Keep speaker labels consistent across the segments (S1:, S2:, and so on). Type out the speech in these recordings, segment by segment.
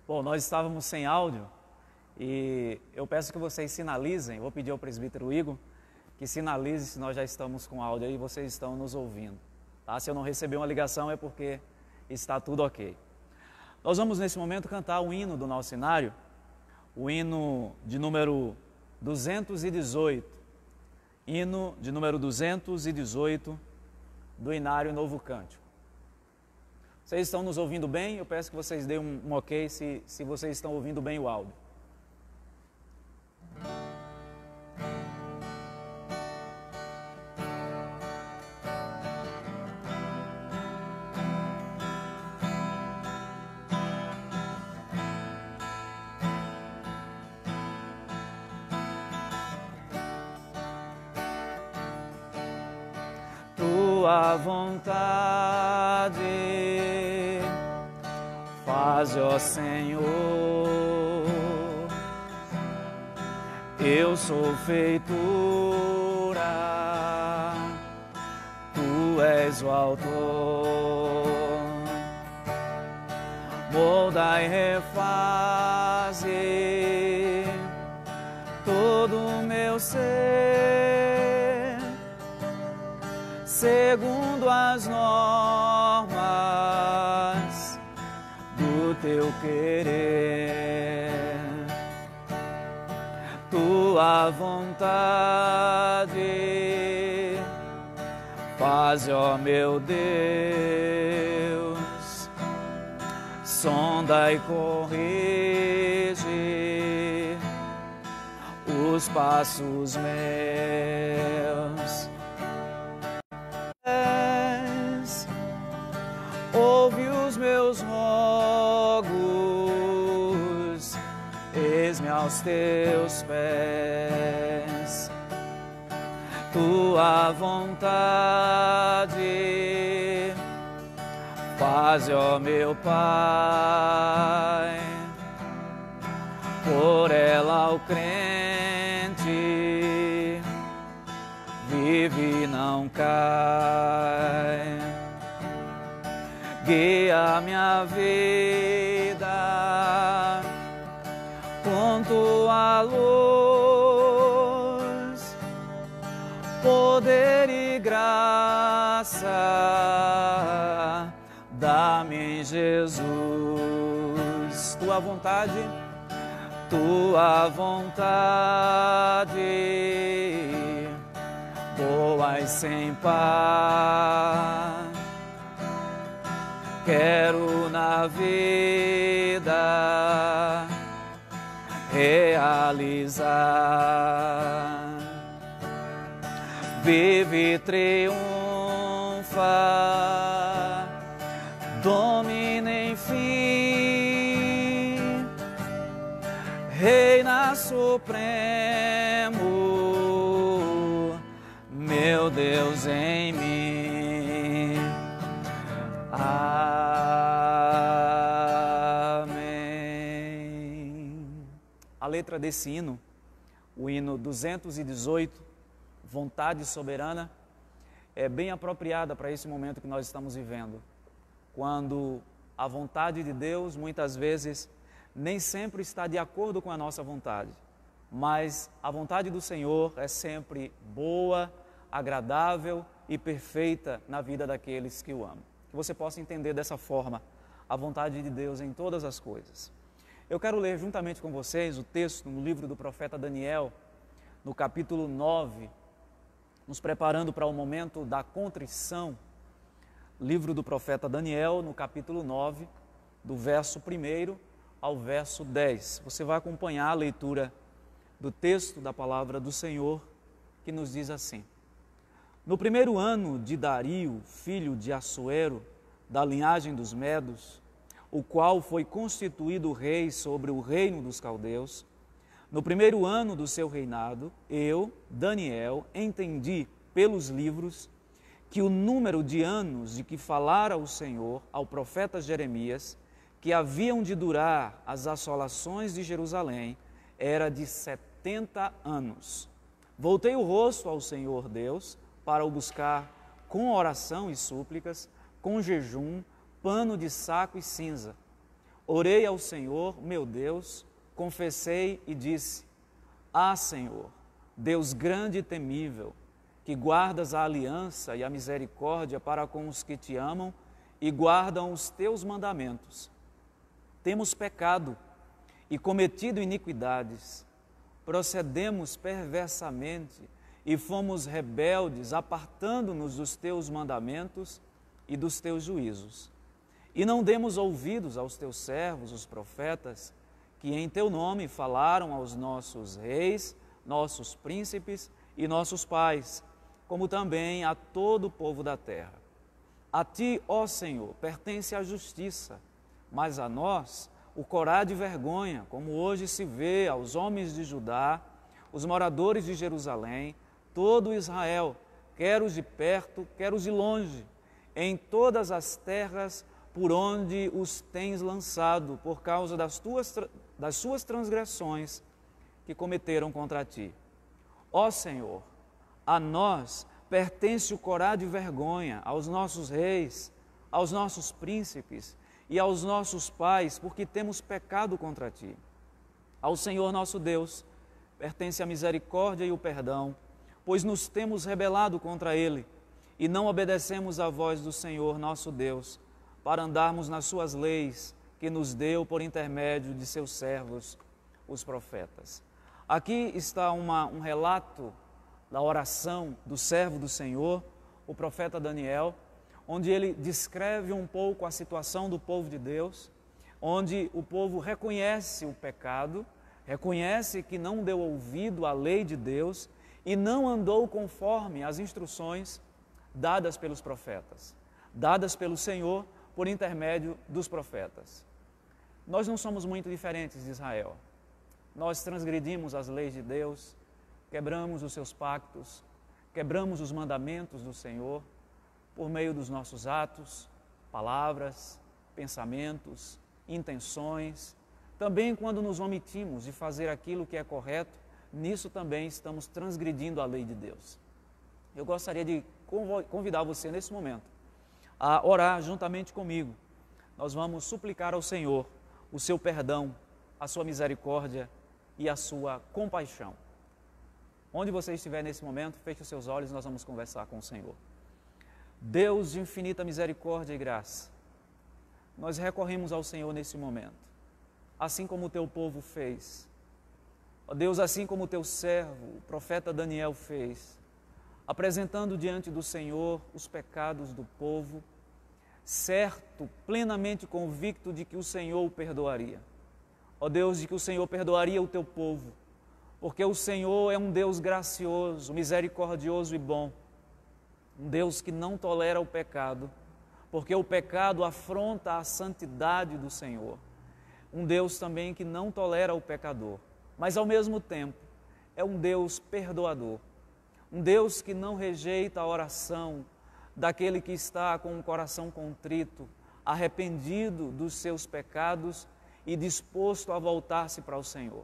S1: Bom, nós estávamos sem áudio e eu peço que vocês sinalizem, vou pedir ao presbítero Igor que sinalize se nós já estamos com áudio aí e vocês estão nos ouvindo. Tá? Se eu não receber uma ligação é porque está tudo ok. Nós vamos nesse momento cantar o hino do nosso inário, o hino de número 218, hino de número 218 do Inário Novo Cântico. Vocês estão nos ouvindo bem? Eu peço que vocês deem um ok se vocês estão ouvindo bem o áudio. Tua vontade faz, ó Senhor, eu sou feitura, Tu és o autor, molda e refaze todo o meu ser, segundo as normas do Teu querer. Tua vontade faz, ó meu Deus, sonda e corrige os passos meus. Ouve os meus rogos, eis-me aos Teus pés. Tua vontade faz, ó meu Pai, por ela o crente vive e não cai. Guia minha vida com Tua luz, poder e graça, dá-me Jesus. Tua vontade boa e sem par, quero na vida realizar. Vive e triunfa, domina enfim, reina supremo, meu Deus em mim. Amém. A letra desse hino, o hino 218, Vontade Soberana, é bem apropriada para esse momento que nós estamos vivendo, quando a vontade de Deus muitas vezes nem sempre está de acordo com a nossa vontade, mas a vontade do Senhor é sempre boa, agradável e perfeita na vida daqueles que o amam. Que você possa entender dessa forma a vontade de Deus em todas as coisas. Eu quero ler juntamente com vocês o texto no livro do profeta Daniel, no capítulo 9, nos preparando para o momento da contrição. Livro do profeta Daniel, no capítulo 9, do verso 1 ao verso 10. Você vai acompanhar a leitura do texto da palavra do Senhor, que nos diz assim: No primeiro ano de Dario, filho de Assuero, da linhagem dos Medos, o qual foi constituído rei sobre o reino dos caldeus, no primeiro ano do seu reinado, eu, Daniel, entendi pelos livros que o número de anos de que falara o Senhor ao profeta Jeremias, que haviam de durar as assolações de Jerusalém, era de 70 anos. Voltei o rosto ao Senhor Deus para o buscar com oração e súplicas, com jejum, pano de saco e cinza. Orei ao Senhor, meu Deus, confessei e disse: Ah, Senhor, Deus grande e temível, que guardas a aliança e a misericórdia para com os que te amam e guardam os teus mandamentos. Temos pecado e cometido iniquidades, procedemos perversamente e fomos rebeldes, apartando-nos dos teus mandamentos e dos teus juízos. E não demos ouvidos aos teus servos, os profetas, que em teu nome falaram aos nossos reis, nossos príncipes e nossos pais, como também a todo o povo da terra. A ti, ó Senhor, pertence a justiça, mas a nós o corar de vergonha, como hoje se vê aos homens de Judá, os moradores de Jerusalém, todo Israel, quer os de perto, quer os de longe, em todas as terras por onde os tens lançado, por causa das suas transgressões que cometeram contra ti. Ó Senhor, a nós pertence o corar de vergonha, aos nossos reis, aos nossos príncipes e aos nossos pais, porque temos pecado contra ti. Ao Senhor nosso Deus pertence a misericórdia e o perdão, pois nos temos rebelado contra Ele e não obedecemos à voz do Senhor nosso Deus, para andarmos nas suas leis que nos deu por intermédio de seus servos, os profetas. Aqui está um relato da oração do servo do Senhor, o profeta Daniel, onde ele descreve um pouco a situação do povo de Deus, onde o povo reconhece o pecado, reconhece que não deu ouvido à lei de Deus e não andou conforme as instruções dadas pelos profetas, dadas pelo Senhor por intermédio dos profetas. Nós não somos muito diferentes de Israel. Nós transgredimos as leis de Deus, quebramos os seus pactos, quebramos os mandamentos do Senhor por meio dos nossos atos, palavras, pensamentos, intenções. Também quando nos omitimos de fazer aquilo que é correto, nisso também estamos transgredindo a lei de Deus. Eu gostaria de convidar você nesse momento a orar juntamente comigo. Nós vamos suplicar ao Senhor o seu perdão, a sua misericórdia e a sua compaixão. Onde você estiver nesse momento, feche os seus olhos e nós vamos conversar com o Senhor. Deus de infinita misericórdia e graça, nós recorremos ao Senhor nesse momento, assim como o teu povo fez. Ó Deus, assim como o teu servo, o profeta Daniel fez, apresentando diante do Senhor os pecados do povo, certo, plenamente convicto de que o Senhor o perdoaria. Ó Deus, de que o Senhor perdoaria o teu povo, porque o Senhor é um Deus gracioso, misericordioso e bom, um Deus que não tolera o pecado, porque o pecado afronta a santidade do Senhor. Um Deus também que não tolera o pecador, mas ao mesmo tempo é um Deus perdoador. Um Deus que não rejeita a oração daquele que está com o coração contrito, arrependido dos seus pecados e disposto a voltar-se para o Senhor.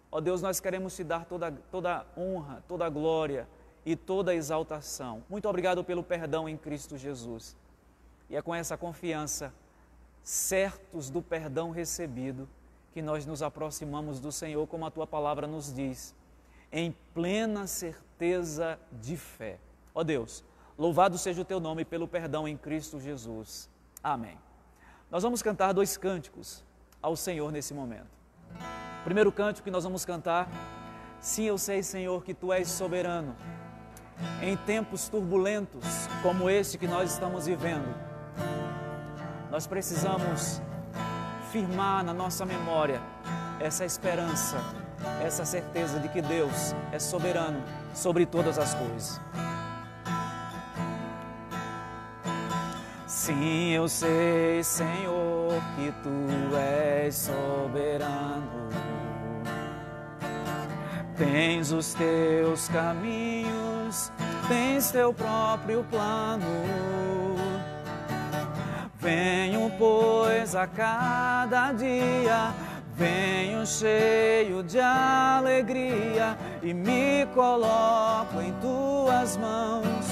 S1: Ó Deus, nós queremos te dar toda honra, toda glória e toda exaltação. Muito obrigado pelo perdão em Cristo Jesus. E é com essa confiança, certos do perdão recebido, que nós nos aproximamos do Senhor, como a tua palavra nos diz, em plena certeza de fé. Ó Deus, louvado seja o teu nome pelo perdão em Cristo Jesus. Amém. Nós vamos cantar 2 cânticos ao Senhor nesse momento. O primeiro cântico que nós vamos cantar: sim, eu sei, Senhor, que tu és soberano. Em tempos turbulentos como este que nós estamos vivendo, nós precisamos firmar na nossa memória essa esperança, essa certeza de que Deus é soberano sobre todas as coisas. Sim, eu sei, Senhor, que tu és soberano. Tens os teus caminhos, tens teu próprio plano. Venho, pois, a cada dia, venho cheio de alegria e me coloco em tuas mãos,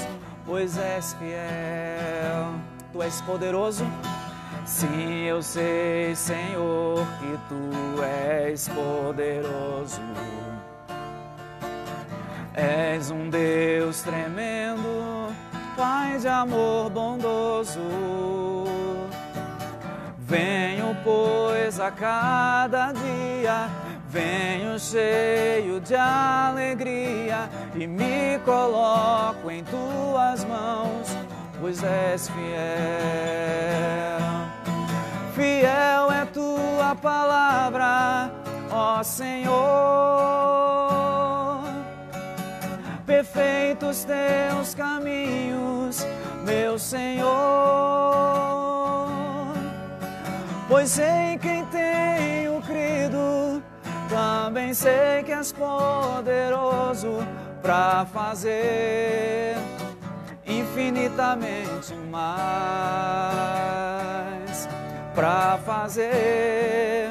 S1: pois és fiel. Tu és poderoso Sim, eu sei, Senhor, que Tu és poderoso. És um Deus tremendo, Pai de amor bondoso. Venho, pois, a cada dia, venho cheio de alegria e me coloco em Tuas mãos, pois és fiel. Fiel é Tua palavra, ó Senhor. Perfeitos Teus caminhos, meu Senhor. Pois em quem tenho crido, também sei que és poderoso para fazer infinitamente mais, para fazer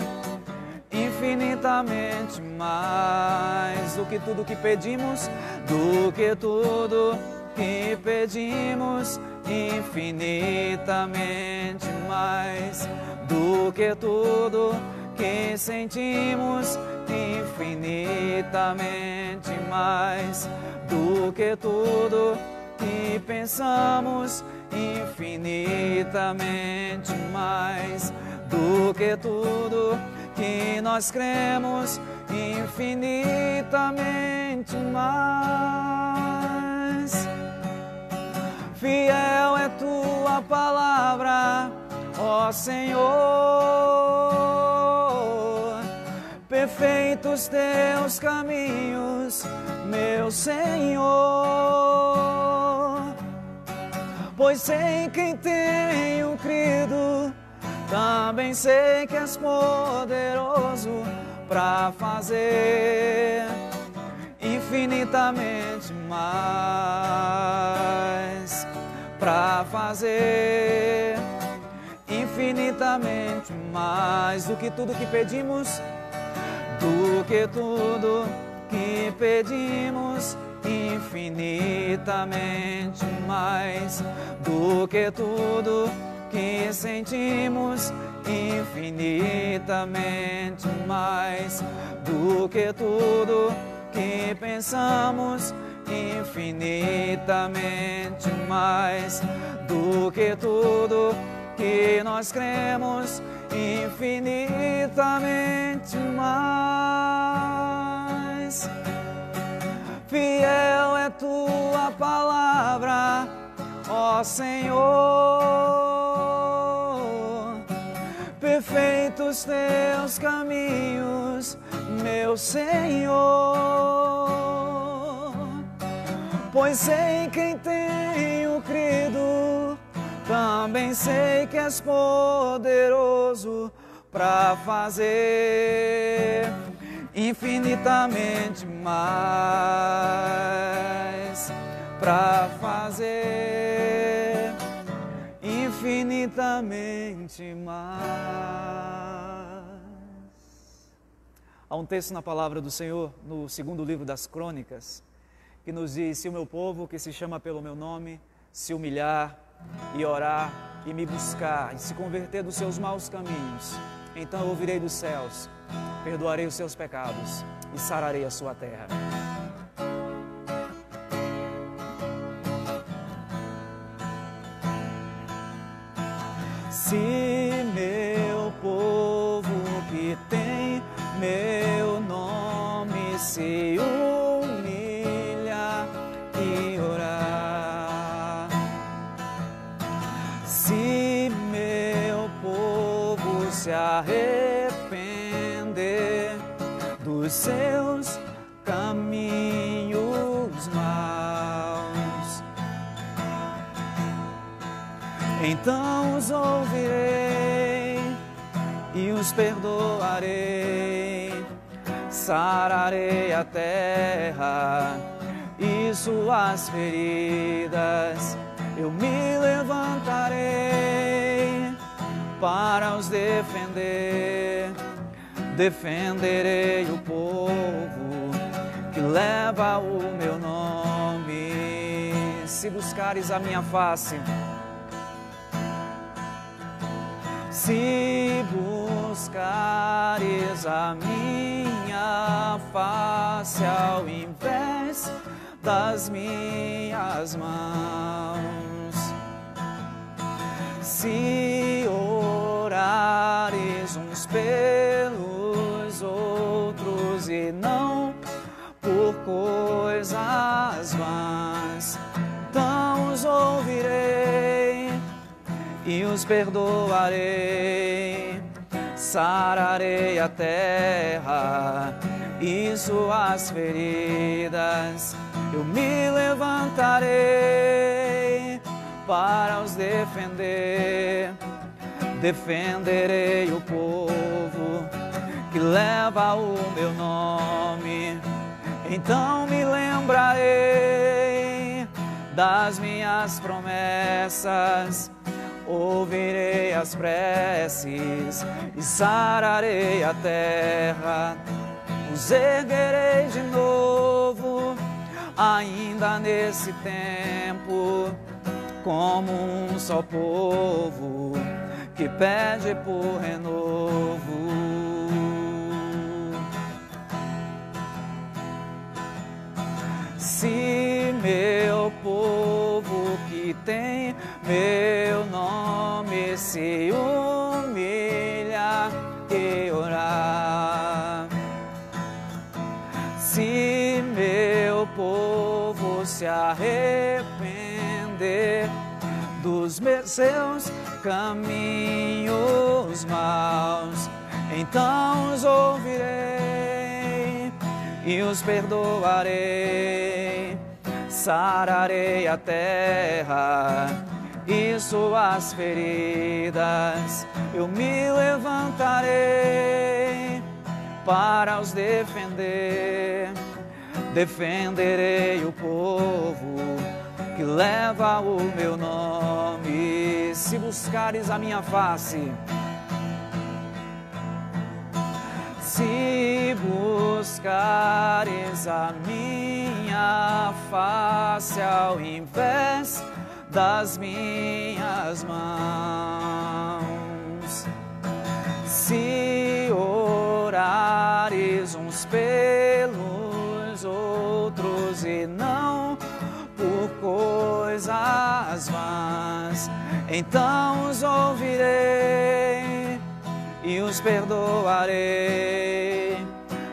S1: infinitamente mais do que tudo que pedimos, do que tudo que pedimos, infinitamente mais do que tudo que sentimos, infinitamente mais do que tudo que pensamos, infinitamente mais do que tudo que nós cremos, infinitamente mais. Fiel é Tua palavra, ó Senhor. Perfeitos Teus caminhos, meu Senhor. Pois em quem tenho crido, também sei que és poderoso para fazer infinitamente mais, para fazer infinitamente mais do que tudo que pedimos, do que tudo que pedimos, infinitamente mais do que tudo que sentimos, infinitamente mais do que tudo que pensamos, infinitamente mais do que tudo que nós cremos, infinitamente mais. Fiel é Tua palavra, ó Senhor. Perfeitos Teus caminhos, meu Senhor. Pois em quem tenho crido, também sei que és poderoso para fazer infinitamente mais, para fazer infinitamente mais. Há um texto na palavra do Senhor, no segundo livro das Crônicas, que nos diz: se o meu povo, que se chama pelo meu nome, se humilhar e orar e me buscar e se converter dos seus maus caminhos, então eu ouvirei dos céus, perdoarei os seus pecados e sararei a sua terra. Se meu povo que tem meu nome se humilha e orar, se meu povo se arrepender dos seus caminhos maus, então os ouvirei e os perdoarei, sararei a terra e suas feridas, eu me levantarei para os defender, defenderei o povo que leva o meu nome. Se buscares a minha face, Se buscares a minha face ao invés das minhas mãos, se orares uns pelos outros e não por coisas vãs, então os ouvirei e os perdoarei, sararei a terra e suas feridas, eu me levantarei para os defender, defenderei o povo que leva o meu nome, então me lembrarei das minhas promessas, ouvirei as preces e sararei a terra, os erguerei de novo, ainda nesse tempo, como um só povo que pede por renovo. Se meu povo que tem meu nome se humilha e orar, se meu povo se arrepender dos seus caminhos maus, então os ouvirei e os perdoarei, sararei a terra e suas feridas, eu me levantarei para os defender, defenderei o povo que leva o meu nome. Se buscares a minha face, se buscares a minha face ao invés das minhas mãos, se orares uns pelos outros e não por coisas vãs, então os ouvirei e os perdoarei,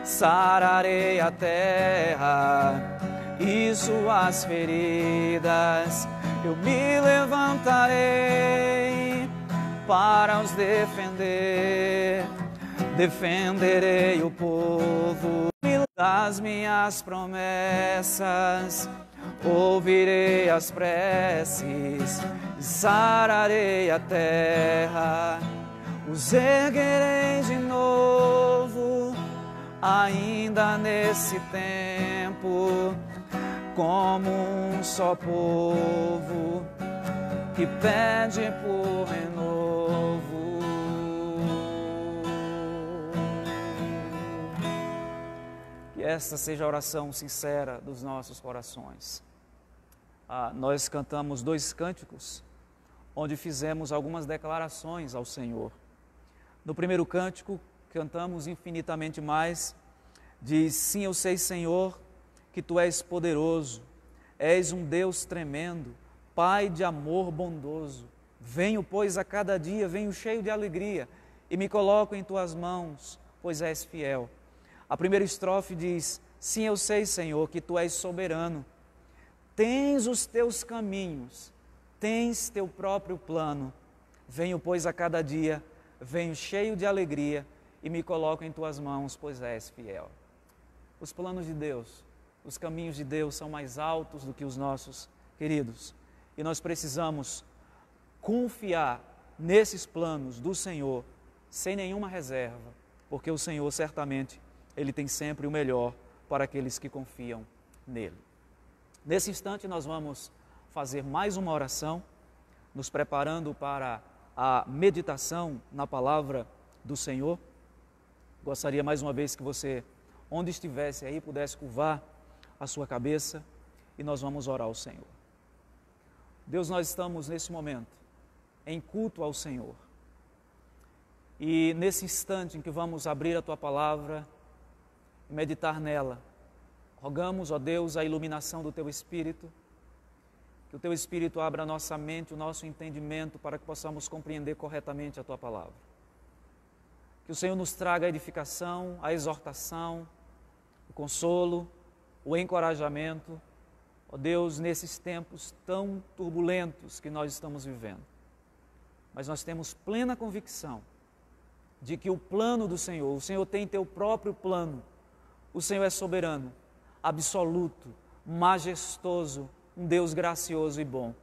S1: sararei a terra e suas feridas, eu me levantarei para os defender, defenderei o povo das minhas promessas, ouvirei as preces, sararei a terra, os erguerei de novo, ainda nesse tempo, como um só povo que pede por renovo. Que esta seja a oração sincera dos nossos corações. Nós cantamos 2 cânticos, onde fizemos algumas declarações ao Senhor. No primeiro cântico, cantamos infinitamente mais, diz: sim, eu sei, Senhor, que Tu és poderoso, és um Deus tremendo, Pai de amor bondoso. Venho, pois, a cada dia, venho cheio de alegria e me coloco em Tuas mãos, pois és fiel. A primeira estrofe diz: sim, eu sei, Senhor, que Tu és soberano, tens os Teus caminhos, tens Teu próprio plano. Venho, pois, a cada dia, venho cheio de alegria e me coloco em Tuas mãos, pois és fiel. Os planos de Deus, os caminhos de Deus são mais altos do que os nossos, queridos. E nós precisamos confiar nesses planos do Senhor, sem nenhuma reserva, porque o Senhor certamente, Ele tem sempre o melhor para aqueles que confiam nele. Nesse instante nós vamos fazer mais uma oração, nos preparando para a meditação na palavra do Senhor. Gostaria mais uma vez que você, onde estivesse aí, pudesse curvar a sua cabeça e nós vamos orar ao Senhor. Deus, nós estamos nesse momento em culto ao Senhor. E nesse instante em que vamos abrir a Tua Palavra e meditar nela, rogamos, ó Deus, a iluminação do Teu Espírito, que o Teu Espírito abra a nossa mente, o nosso entendimento, para que possamos compreender corretamente a Tua Palavra. Que o Senhor nos traga a edificação, a exortação, o consolo, o encorajamento, ó Deus, nesses tempos tão turbulentos que nós estamos vivendo. Mas nós temos plena convicção de que o plano do Senhor, o Senhor tem Teu próprio plano, o Senhor é soberano, absoluto, majestoso, um Deus gracioso e bom.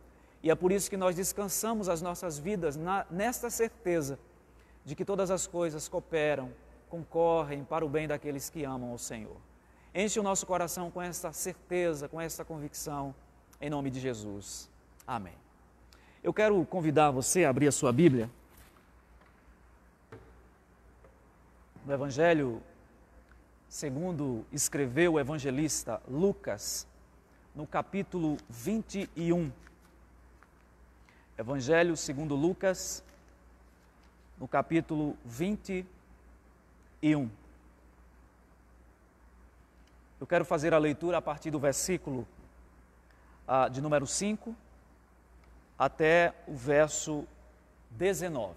S1: E é por isso que nós descansamos as nossas vidas nesta certeza de que todas as coisas cooperam, concorrem para o bem daqueles que amam ao Senhor. Enche o nosso coração com esta certeza, com esta convicção, em nome de Jesus. Amém. Eu quero convidar você a abrir a sua Bíblia no Evangelho segundo escreveu o evangelista Lucas, no capítulo 21. Evangelho segundo Lucas, no capítulo 21. Eu quero fazer a leitura a partir do versículo de número 5 até o verso 19.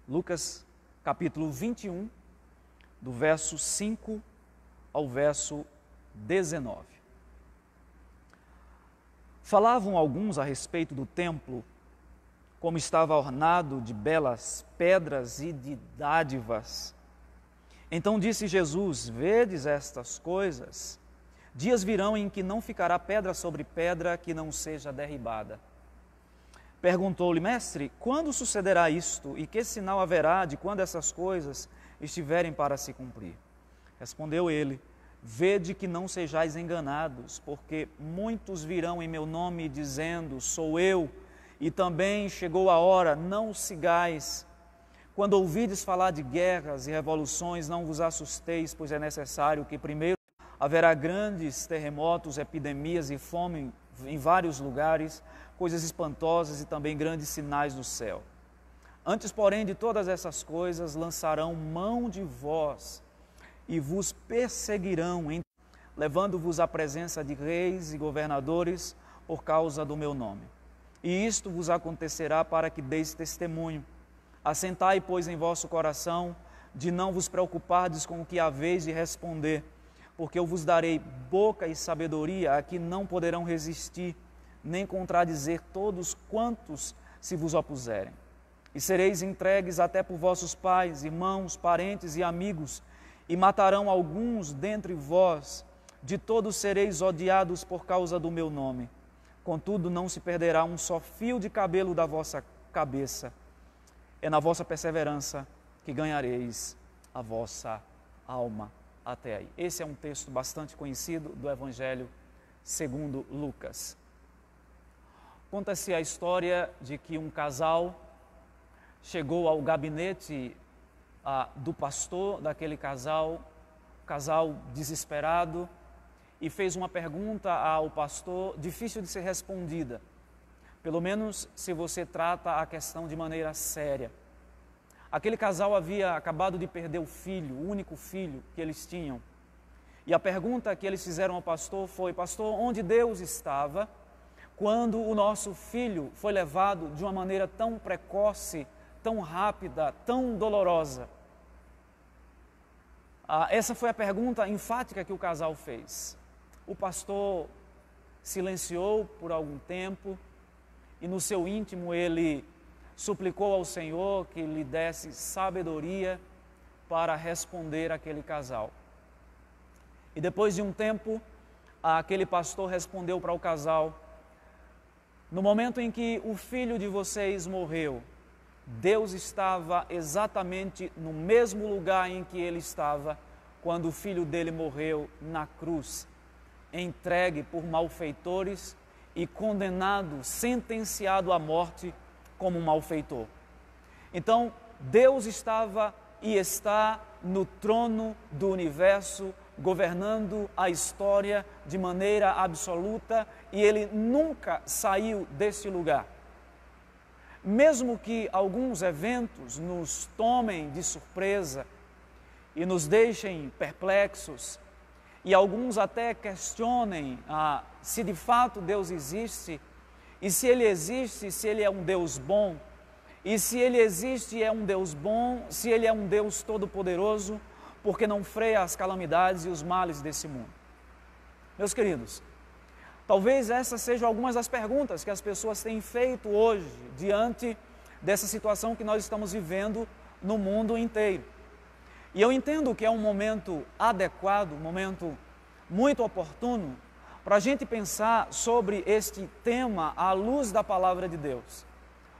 S1: Lucas, capítulo 21, do verso 5 ao verso 19. Falavam alguns a respeito do templo, como estava ornado de belas pedras e de dádivas. Então disse Jesus: vedes estas coisas? Dias virão em que não ficará pedra sobre pedra que não seja derribada. Perguntou-lhe: mestre, quando sucederá isto? E que sinal haverá de quando essas coisas estiverem para se cumprir? Respondeu ele: vede que não sejais enganados, porque muitos virão em meu nome dizendo: sou eu, e também chegou a hora, não sigais. Quando ouvides falar de guerras e revoluções, não vos assusteis, pois é necessário que primeiro haverá grandes terremotos, epidemias e fome em vários lugares, coisas espantosas e também grandes sinais do céu. Antes, porém, de todas essas coisas, lançarão mão de vós e vos perseguirão, levando-vos à presença de reis e governadores por causa do meu nome. E isto vos acontecerá para que deis testemunho. Assentai, pois, em vosso coração, de não vos preocupardes com o que haveis de responder, porque eu vos darei boca e sabedoria a que não poderão resistir, nem contradizer todos quantos se vos opuserem. E sereis entregues até por vossos pais, irmãos, parentes e amigos, e matarão alguns dentre vós, de todos sereis odiados por causa do meu nome. Contudo, não se perderá um só fio de cabelo da vossa cabeça. É na vossa perseverança que ganhareis a vossa alma. Até aí. Esse é um texto bastante conhecido do Evangelho segundo Lucas. Conta-se a história de que um casal chegou ao gabinete do pastor daquele casal desesperado, e fez uma pergunta ao pastor difícil de ser respondida, pelo menos se você trata a questão de maneira séria. Aquele casal havia acabado de perder o filho, o único filho que eles tinham. E a pergunta que eles fizeram ao pastor foi: pastor, onde Deus estava quando o nosso filho foi levado de uma maneira tão precoce, tão rápida, tão dolorosa? Essa foi a pergunta enfática que o casal fez. O pastor silenciou por algum tempo e no seu íntimo ele suplicou ao Senhor que lhe desse sabedoria para responder àquele casal. E depois de um tempo, aquele pastor respondeu para o casal: no momento em que o filho de vocês morreu, Deus estava exatamente no mesmo lugar em que ele estava quando o filho dele morreu na cruz, entregue por malfeitores e condenado, sentenciado à morte como um malfeitor. Então, Deus estava e está no trono do universo, governando a história de maneira absoluta, e Ele nunca saiu desse lugar. mesmo que alguns eventos nos tomem de surpresa e nos deixem perplexos, e alguns até questionem se de fato Deus existe, e se Ele existe, se Ele é um Deus bom, e se Ele existe é um Deus bom, se Ele é um Deus todo-poderoso, porque não freia as calamidades e os males desse mundo. Meus queridos, talvez essas sejam algumas das perguntas que as pessoas têm feito hoje, diante dessa situação que nós estamos vivendo no mundo inteiro. E eu entendo que é um momento adequado, um momento muito oportuno, para a gente pensar sobre este tema à luz da palavra de Deus.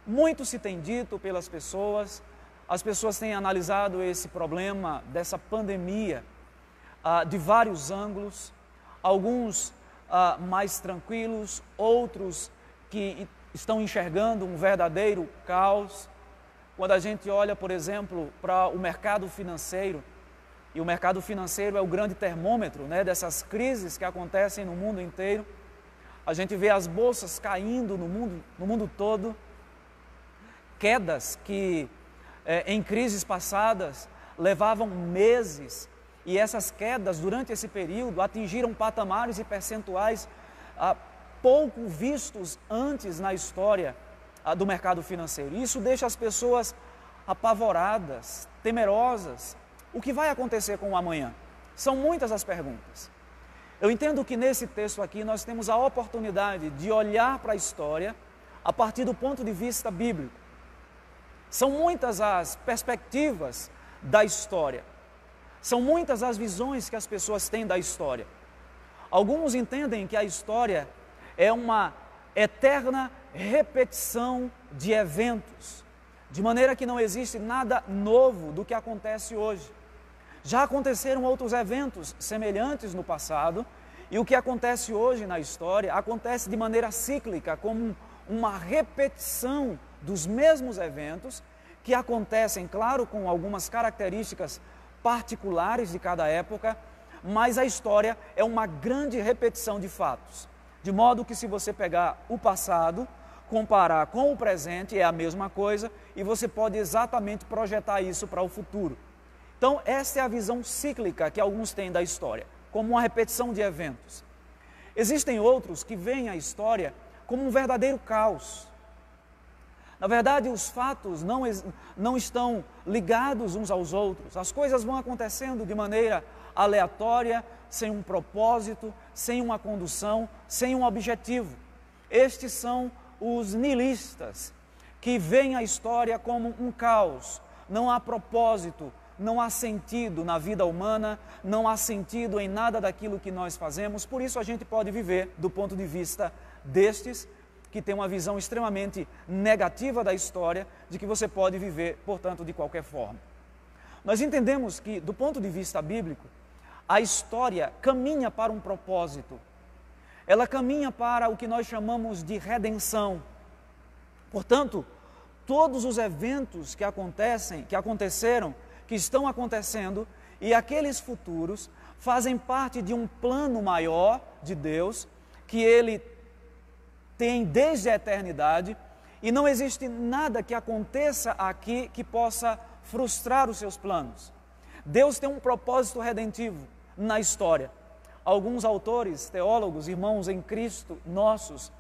S1: Muito se tem dito pelas pessoas, as pessoas têm analisado esse problema dessa pandemia de vários ângulos, alguns mais tranquilos, outros que estão enxergando um verdadeiro caos. Quando a gente olha, por exemplo, para o mercado financeiro, e o mercado financeiro é o grande termômetro, né, dessas crises que acontecem no mundo inteiro, a gente vê as bolsas caindo no mundo todo, quedas que em crises passadas levavam meses, e essas quedas durante esse período atingiram patamares e percentuais pouco vistos antes na história do mercado financeiro. Isso deixa as pessoas apavoradas, temerosas. O que vai acontecer com o amanhã? São muitas as perguntas. Eu entendo que nesse texto aqui nós temos a oportunidade de olhar para a história a partir do ponto de vista bíblico. São muitas as perspectivas da história. São muitas as visões que as pessoas têm da história. Alguns entendem que a história é uma eterna repetição de eventos, de maneira que não existe nada novo do que acontece hoje. Já aconteceram outros eventos semelhantes no passado, e o que acontece hoje na história acontece de maneira cíclica, como uma repetição dos mesmos eventos que acontecem, claro, com algumas características particulares de cada época, mas a história é uma grande repetição de fatos. De modo que se você pegar o passado, comparar com o presente, é a mesma coisa, e você pode exatamente projetar isso para o futuro. Então, essa é a visão cíclica que alguns têm da história, como uma repetição de eventos. Existem outros que veem a história como um verdadeiro caos. Na verdade, os fatos não estão ligados uns aos outros. As coisas vão acontecendo de maneira aleatória, sem um propósito, sem uma condução, sem um objetivo. Estes são os nihilistas, que veem a história como um caos. Não há propósito, não há sentido na vida humana, não há sentido em nada daquilo que nós fazemos. Por isso a gente pode viver do ponto de vista destes, que tem uma visão extremamente negativa da história, de que você pode viver, portanto, de qualquer forma. Nós entendemos que, do ponto de vista bíblico, a história caminha para um propósito. Ela caminha para o que nós chamamos de redenção. Portanto, todos os eventos que aconteceram, que estão acontecendo, e aqueles futuros, fazem parte de um plano maior de Deus, que Ele tem desde a eternidade, e não existe nada que aconteça aqui que possa frustrar os seus planos. Deus tem um propósito redentivo na história. Alguns autores, teólogos, irmãos em Cristo nossos,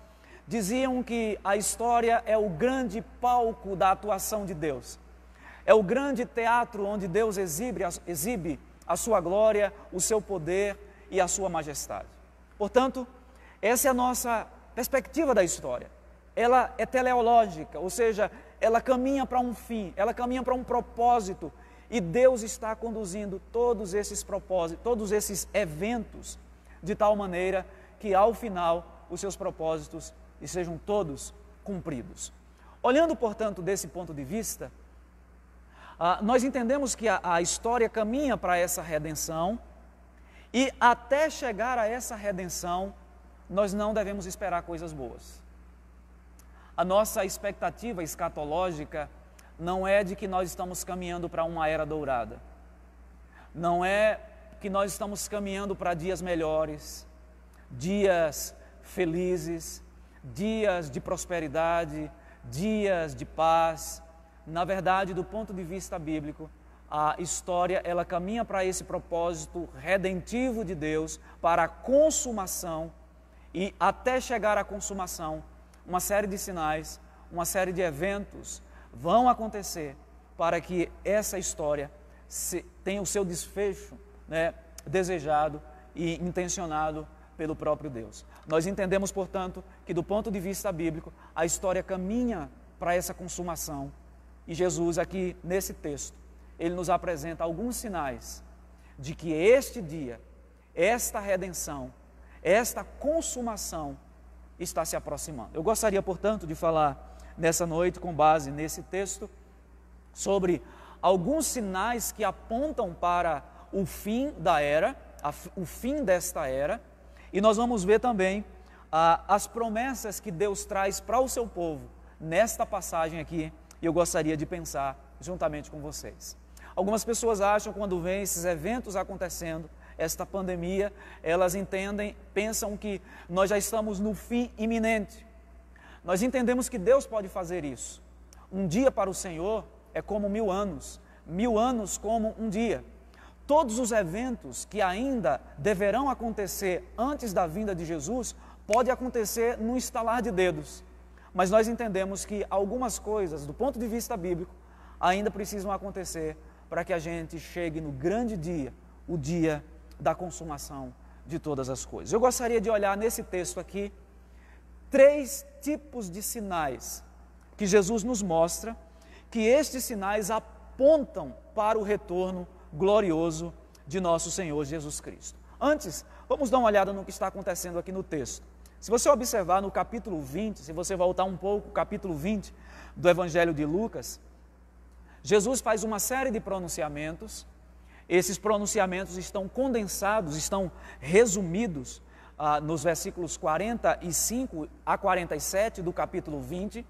S1: diziam que a história é o grande palco da atuação de Deus. É o grande teatro onde Deus exibe a sua glória, o seu poder e a sua majestade. Portanto, essa é a nossa perspectiva da história. Ela é teleológica, ou seja, ela caminha para um fim, ela caminha para um propósito, e Deus está conduzindo todos esses propósitos, todos esses eventos, de tal maneira que ao final os seus propósitos sejam todos cumpridos. Olhando, portanto, desse ponto de vista, nós entendemos que a história caminha para essa redenção, e até chegar a essa redenção, nós não devemos esperar coisas boas. A nossa expectativa escatológica não é de que nós estamos caminhando para uma era dourada. Não é que nós estamos caminhando para dias melhores, dias felizes, dias de prosperidade, dias de paz. Na verdade, do ponto de vista bíblico, a história ela caminha para esse propósito redentivo de Deus, para a consumação, e até chegar à consumação, uma série de sinais, uma série de eventos vão acontecer para que essa história tenha o seu desfecho, né, desejado e intencionado pelo próprio Deus. Nós entendemos, portanto, que do ponto de vista bíblico, a história caminha para essa consumação. E Jesus aqui, nesse texto, ele nos apresenta alguns sinais de que este dia, esta redenção, esta consumação está se aproximando. Eu gostaria, portanto, de falar nessa noite, com base nesse texto, sobre alguns sinais que apontam para o fim da era, o fim desta era, e nós vamos ver também as promessas que Deus traz para o seu povo nesta passagem aqui, e eu gostaria de pensar juntamente com vocês. Algumas pessoas acham, quando vêm esses eventos acontecendo, esta pandemia, elas pensam que nós já estamos no fim iminente. Nós entendemos que Deus pode fazer isso. Um dia para o Senhor é como 1000 anos, 1000 anos como um dia. Todos os eventos que ainda deverão acontecer antes da vinda de Jesus, pode acontecer num estalar de dedos. Mas nós entendemos que algumas coisas, do ponto de vista bíblico, ainda precisam acontecer para que a gente chegue no grande dia, o dia da consumação de todas as coisas. Eu gostaria de olhar nesse texto aqui 3 tipos de sinais que Jesus nos mostra, que estes sinais apontam para o retorno glorioso de nosso Senhor Jesus Cristo. Antes, vamos dar uma olhada no que está acontecendo aqui no texto. Se você observar no capítulo 20, se você voltar um pouco, capítulo 20 do Evangelho de Lucas, Jesus faz uma série de pronunciamentos. Esses pronunciamentos estão condensados, estão resumidos nos versículos 45 a 47 do capítulo 20.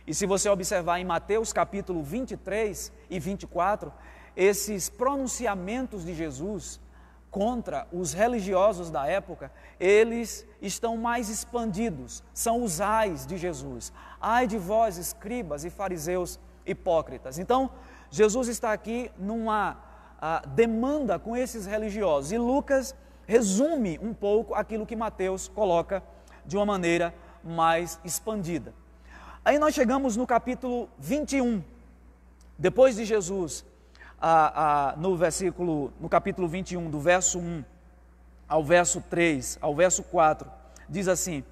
S1: E se você observar em Mateus capítulo 23 e 24, esses pronunciamentos de Jesus contra os religiosos da época, eles estão mais expandidos, são os ais de Jesus. Ai de vós, escribas e fariseus hipócritas. Então, Jesus está aqui numa demanda com esses religiosos, e Lucas resume um pouco aquilo que Mateus coloca de uma maneira mais expandida. Aí nós chegamos no capítulo 21, depois de Jesus, no capítulo 21, do verso 1 ao verso 3, ao verso 4, diz assim: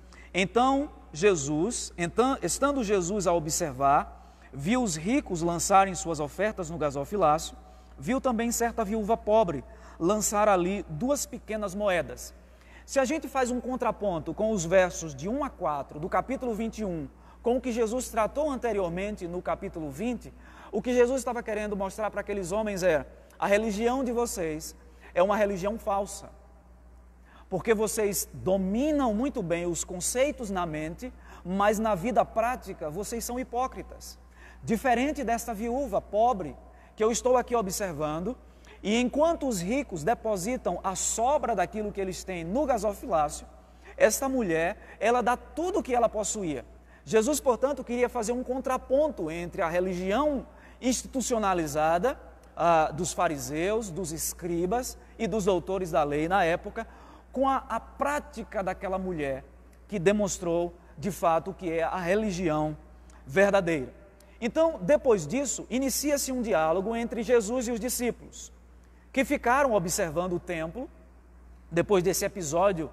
S1: estando Jesus a observar, viu os ricos lançarem suas ofertas no gasofilácio, viu também certa viúva pobre lançar ali 2 pequenas moedas. Se a gente faz um contraponto com os versos de 1 a 4 do capítulo 21, com o que Jesus tratou anteriormente no capítulo 20, o que Jesus estava querendo mostrar para aqueles homens era: a religião de vocês é uma religião falsa, porque vocês dominam muito bem os conceitos na mente, mas na vida prática vocês são hipócritas. Diferente desta viúva pobre que eu estou aqui observando, e enquanto os ricos depositam a sobra daquilo que eles têm no gasofilácio, esta mulher, ela dá tudo o que ela possuía. Jesus, portanto, queria fazer um contraponto entre a religião institucionalizada dos fariseus, dos escribas e dos doutores da lei na época, com a prática daquela mulher que demonstrou, de fato, o que é a religião verdadeira. Então, depois disso, inicia-se um diálogo entre Jesus e os discípulos, que ficaram observando o templo, depois desse episódio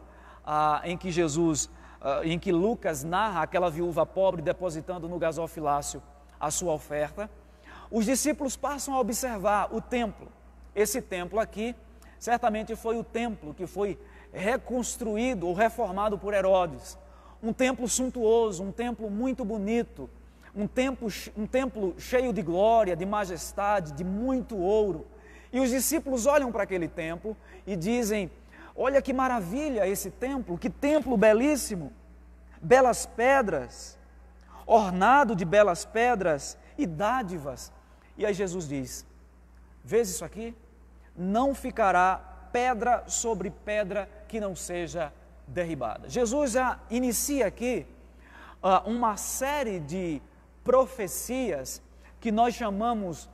S1: em que Lucas narra aquela viúva pobre depositando no gasofilácio a sua oferta. Os discípulos passam a observar o templo. Esse templo aqui, certamente foi o templo que foi reconstruído ou reformado por Herodes. Um templo suntuoso, um templo muito bonito, um templo cheio de glória, de majestade, de muito ouro. E os discípulos olham para aquele templo e dizem: olha que maravilha esse templo, que templo belíssimo, belas pedras, ornado de belas pedras e dádivas. E aí Jesus diz: vês isso aqui? Não ficará pedra sobre pedra que não seja derribada. Jesus já inicia aqui uma série de profecias que nós chamamos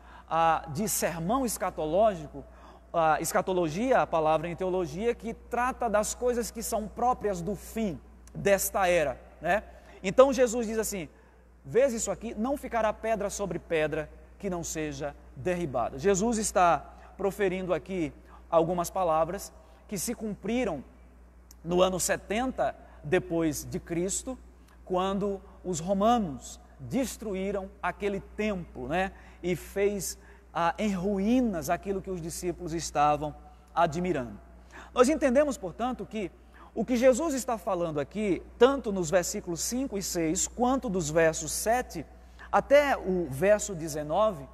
S1: de sermão escatológico. Escatologia, a palavra em teologia, que trata das coisas que são próprias do fim desta era, né? Então Jesus diz assim: vês isso aqui? Não ficará pedra sobre pedra que não seja derribada. Jesus está proferindo aqui algumas palavras que se cumpriram no ano 70 depois de Cristo, quando os romanos destruíram aquele templo, né? E fez em ruínas aquilo que os discípulos estavam admirando. Nós entendemos, portanto, que o que Jesus está falando aqui, tanto nos versículos 5 e 6, quanto dos versos 7 até o verso 19,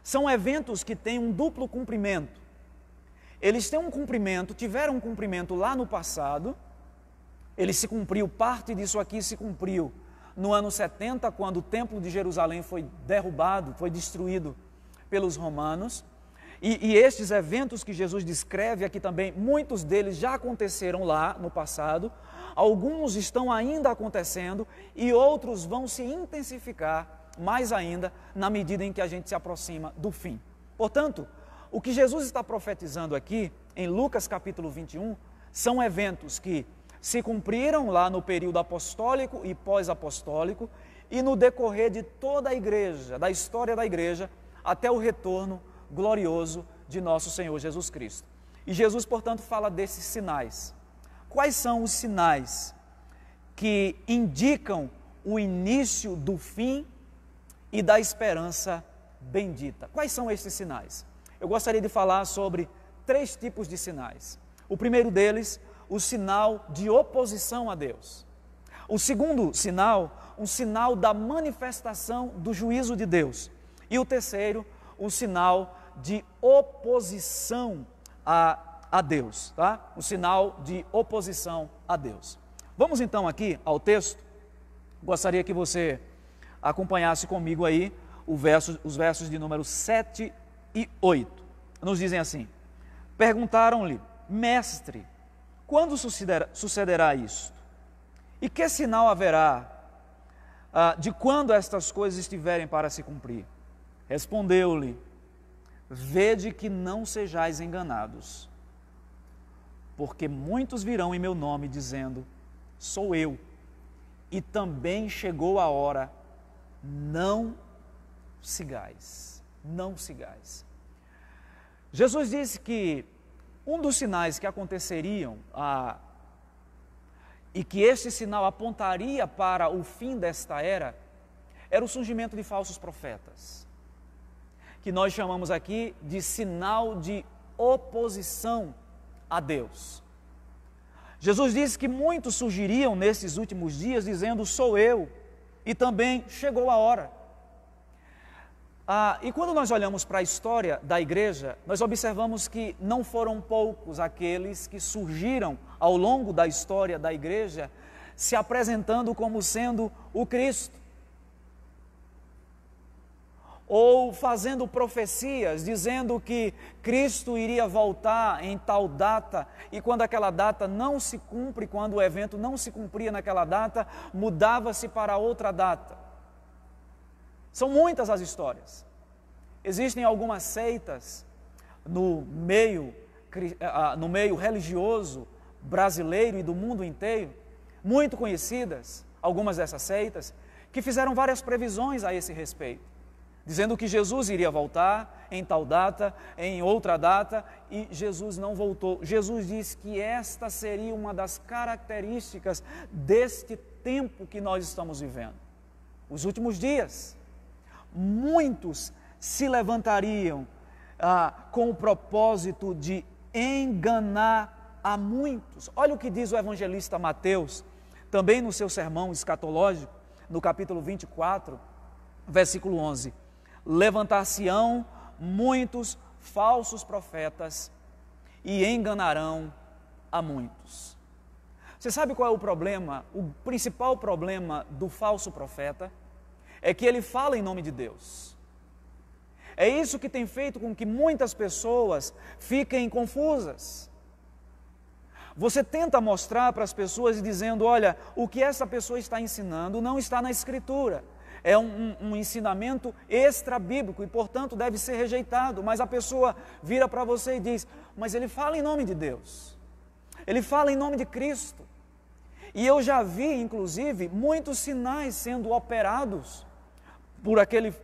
S1: são eventos que têm um duplo cumprimento. Eles têm um cumprimento, tiveram um cumprimento lá no passado, ele se cumpriu, parte disso aqui se cumpriu no ano 70, quando o templo de Jerusalém foi derrubado, foi destruído pelos romanos, e estes eventos que Jesus descreve aqui também, muitos deles já aconteceram lá no passado, alguns estão ainda acontecendo e outros vão se intensificar mais ainda na medida em que a gente se aproxima do fim. Portanto, o que Jesus está profetizando aqui, em Lucas capítulo 21, são eventos que se cumpriram lá no período apostólico e pós-apostólico e no decorrer de toda a igreja, da história da igreja, até o retorno glorioso de nosso Senhor Jesus Cristo. E Jesus, portanto, fala desses sinais. Quais são os sinais que indicam o início do fim e da esperança bendita? Quais são esses sinais? Eu gostaria de falar sobre 3 tipos de sinais. O primeiro deles, o sinal de oposição a Deus. O segundo sinal, um sinal da manifestação do juízo de Deus. E o terceiro, um sinal de oposição a Deus, tá? Um sinal de oposição a Deus. Vamos então aqui ao texto. Gostaria que você acompanhasse comigo aí os versos de número 7 e 8. Nos dizem assim: perguntaram-lhe: mestre, quando sucederá isto? E que sinal haverá de quando estas coisas estiverem para se cumprir? Respondeu-lhe: vede que não sejais enganados, porque muitos virão em meu nome dizendo: sou eu, e também chegou a hora, não sigais, não sigais. Jesus disse que um dos sinais que aconteceriam e que este sinal apontaria para o fim desta era o surgimento de falsos profetas, que nós chamamos aqui de sinal de oposição a Deus. Jesus disse que muitos surgiriam nesses últimos dias dizendo: sou eu, e também chegou a hora. E quando nós olhamos para a história da igreja, nós observamos que não foram poucos aqueles que surgiram ao longo da história da igreja se apresentando como sendo o Cristo, ou fazendo profecias, dizendo que Cristo iria voltar em tal data, e quando aquela data não se cumpre, quando o evento não se cumpria naquela data, mudava-se para outra data. São muitas as histórias. Existem algumas seitas no meio religioso brasileiro e do mundo inteiro, muito conhecidas, algumas dessas seitas, que fizeram várias previsões a esse respeito, dizendo que Jesus iria voltar em tal data, em outra data, e Jesus não voltou. Jesus disse que esta seria uma das características deste tempo que nós estamos vivendo. Os últimos dias, muitos se levantariam com o propósito de enganar a muitos. Olha o que diz o evangelista Mateus, também no seu sermão escatológico, no capítulo 24, versículo 11. Levantar-se-ão muitos falsos profetas e enganarão a muitos. Você sabe qual é o problema? O principal problema do falso profeta é que ele fala em nome de Deus. É isso que tem feito com que muitas pessoas fiquem confusas. Você tenta mostrar para as pessoas dizendo: olha, o que essa pessoa está ensinando não está na Escritura. é um ensinamento extra-bíblico e, portanto, deve ser rejeitado. Mas a pessoa vira para você e diz, mas ele fala em nome de Deus, ele fala em nome de Cristo. E eu já vi, inclusive, muitos sinais sendo operados por aquele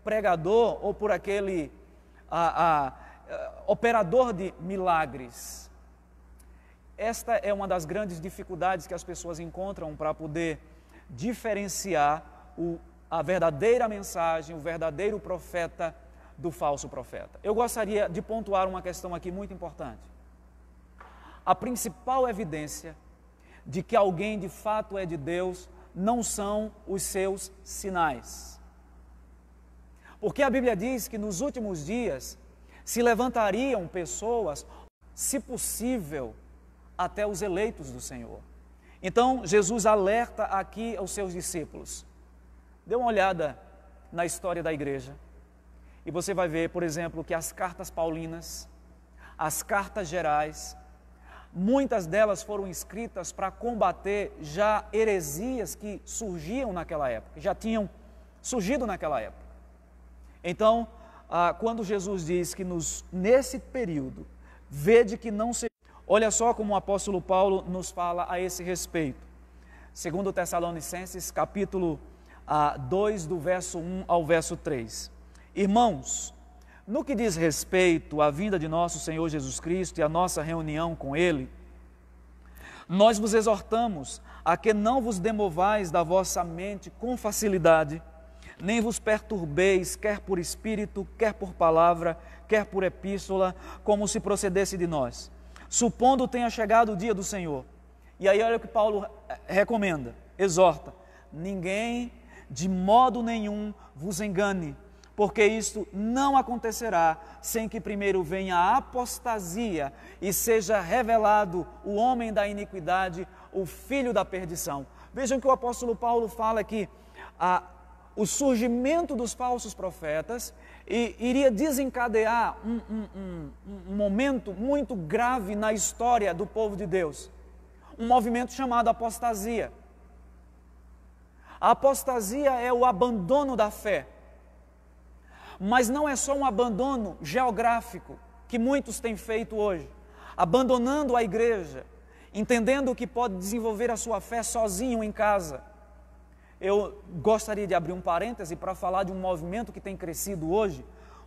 S1: pregador ou por aquele operador de milagres. Esta é uma das grandes dificuldades que as pessoas encontram para poder diferenciar a verdadeira mensagem, o verdadeiro profeta do falso profeta. Eu gostaria de pontuar uma questão aqui muito importante. A principal evidência de que alguém de fato é de Deus não são os seus sinais. Porque a Bíblia diz que nos últimos dias se levantariam pessoas, se possível, até os eleitos do Senhor. Então, Jesus alerta aqui aos seus discípulos. Dê uma olhada na história da igreja e você vai ver, por exemplo, que as cartas paulinas, as cartas gerais, muitas delas foram escritas para combater já heresias que surgiam naquela época, já tinham surgido naquela época. Então, quando Jesus diz que nesse período, vede que não se... Olha só como o apóstolo Paulo nos fala a esse respeito. 2 Tessalonicenses, capítulo 2, do verso 1 ao verso 3. Irmãos, no que diz respeito à vinda de nosso Senhor Jesus Cristo e à nossa reunião com Ele, nós vos exortamos a que não vos demovais da vossa mente com facilidade, nem vos perturbeis, quer por espírito, quer por palavra, quer por epístola, como se procedesse de nós, supondo tenha chegado o dia do Senhor. E aí olha o que Paulo recomenda, exorta, ninguém de modo nenhum vos engane, porque isto não acontecerá sem que primeiro venha a apostasia e seja revelado o homem da iniquidade, o filho da perdição. Vejam que o apóstolo Paulo fala que o surgimento dos falsos profetas iria desencadear um momento muito grave na história do povo de Deus, um movimento chamado apostasia. A apostasia é o abandono da fé. Mas não é só um abandono geográfico, que muitos têm feito hoje, abandonando a igreja, entendendo que pode desenvolver a sua fé sozinho em casa. Eu gostaria de abrir um parêntese para falar de um movimento que tem crescido hoje,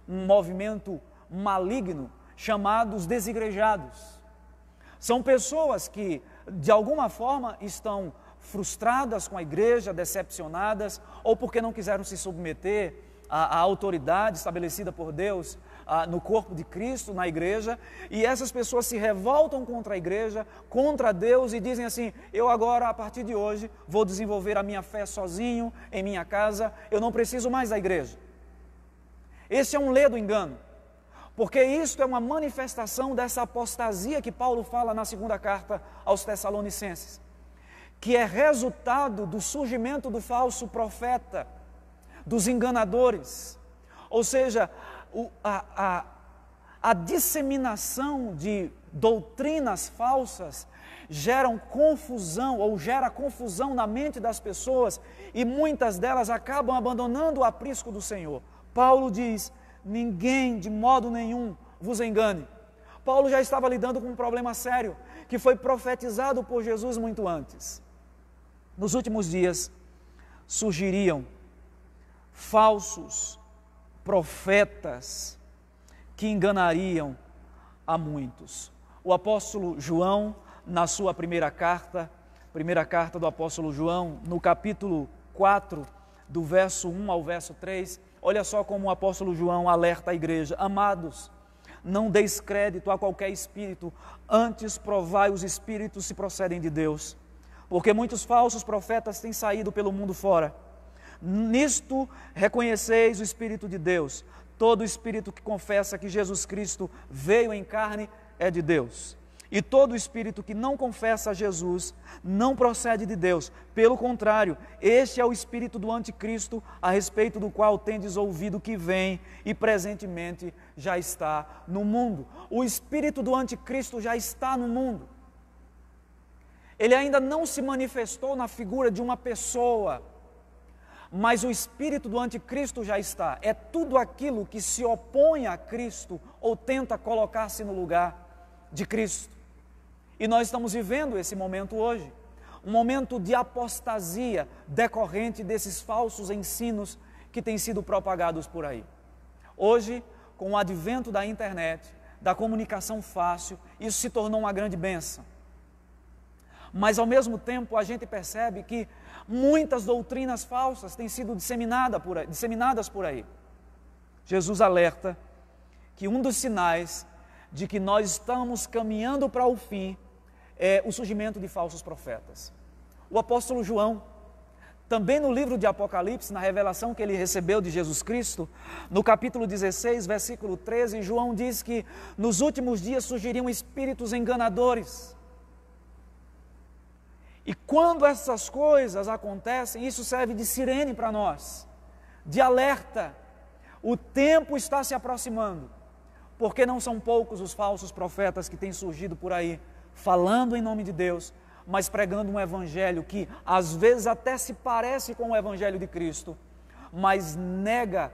S1: um movimento maligno, chamado os desigrejados. São pessoas que, de alguma forma, estão frustradas com a igreja, decepcionadas, ou porque não quiseram se submeter a autoridade estabelecida por Deus no corpo de Cristo, na igreja, e essas pessoas se revoltam contra a igreja, contra Deus e dizem assim, eu agora, a partir de hoje, vou desenvolver a minha fé sozinho, em minha casa, eu não preciso mais da igreja. Esse é um ledo engano, porque isto é uma manifestação dessa apostasia que Paulo fala na segunda carta aos Tessalonicenses, que é resultado do surgimento do falso profeta, dos enganadores, ou seja, a disseminação de doutrinas falsas gera confusão na mente das pessoas e muitas delas acabam abandonando o aprisco do Senhor. Paulo diz, ninguém de modo nenhum vos engane. Paulo já estava lidando com um problema sério, que foi profetizado por Jesus muito antes. Nos últimos dias surgiriam falsos profetas que enganariam a muitos. O apóstolo João, na sua primeira carta do apóstolo João, no capítulo 4, do verso 1 ao verso 3, olha só como o apóstolo João alerta a igreja, amados, não deis crédito a qualquer espírito, antes provai os espíritos se procedem de Deus, porque muitos falsos profetas têm saído pelo mundo fora. Nisto reconheceis o Espírito de Deus. Todo espírito que confessa que Jesus Cristo veio em carne é de Deus. E todo espírito que não confessa a Jesus não procede de Deus. Pelo contrário, este é o espírito do anticristo, a respeito do qual tendes ouvido que vem e presentemente já está no mundo. O espírito do anticristo já está no mundo. Ele ainda não se manifestou na figura de uma pessoa, mas o espírito do anticristo já está. É tudo aquilo que se opõe a Cristo ou tenta colocar-se no lugar de Cristo. E nós estamos vivendo esse momento hoje, um momento de apostasia decorrente desses falsos ensinos que têm sido propagados por aí. Hoje, com o advento da internet, da comunicação fácil, isso se tornou uma grande bênção. Mas ao mesmo tempo a gente percebe que muitas doutrinas falsas têm sido disseminadas por aí. Jesus alerta que um dos sinais de que nós estamos caminhando para o fim é o surgimento de falsos profetas. O apóstolo João, também no livro de Apocalipse, na revelação que ele recebeu de Jesus Cristo, no capítulo 16, versículo 13, João diz que nos últimos dias surgiriam espíritos enganadores. E quando essas coisas acontecem, isso serve de sirene para nós, de alerta. O tempo está se aproximando, porque não são poucos os falsos profetas que têm surgido por aí, falando em nome de Deus, mas pregando um evangelho que às vezes até se parece com o evangelho de Cristo, mas nega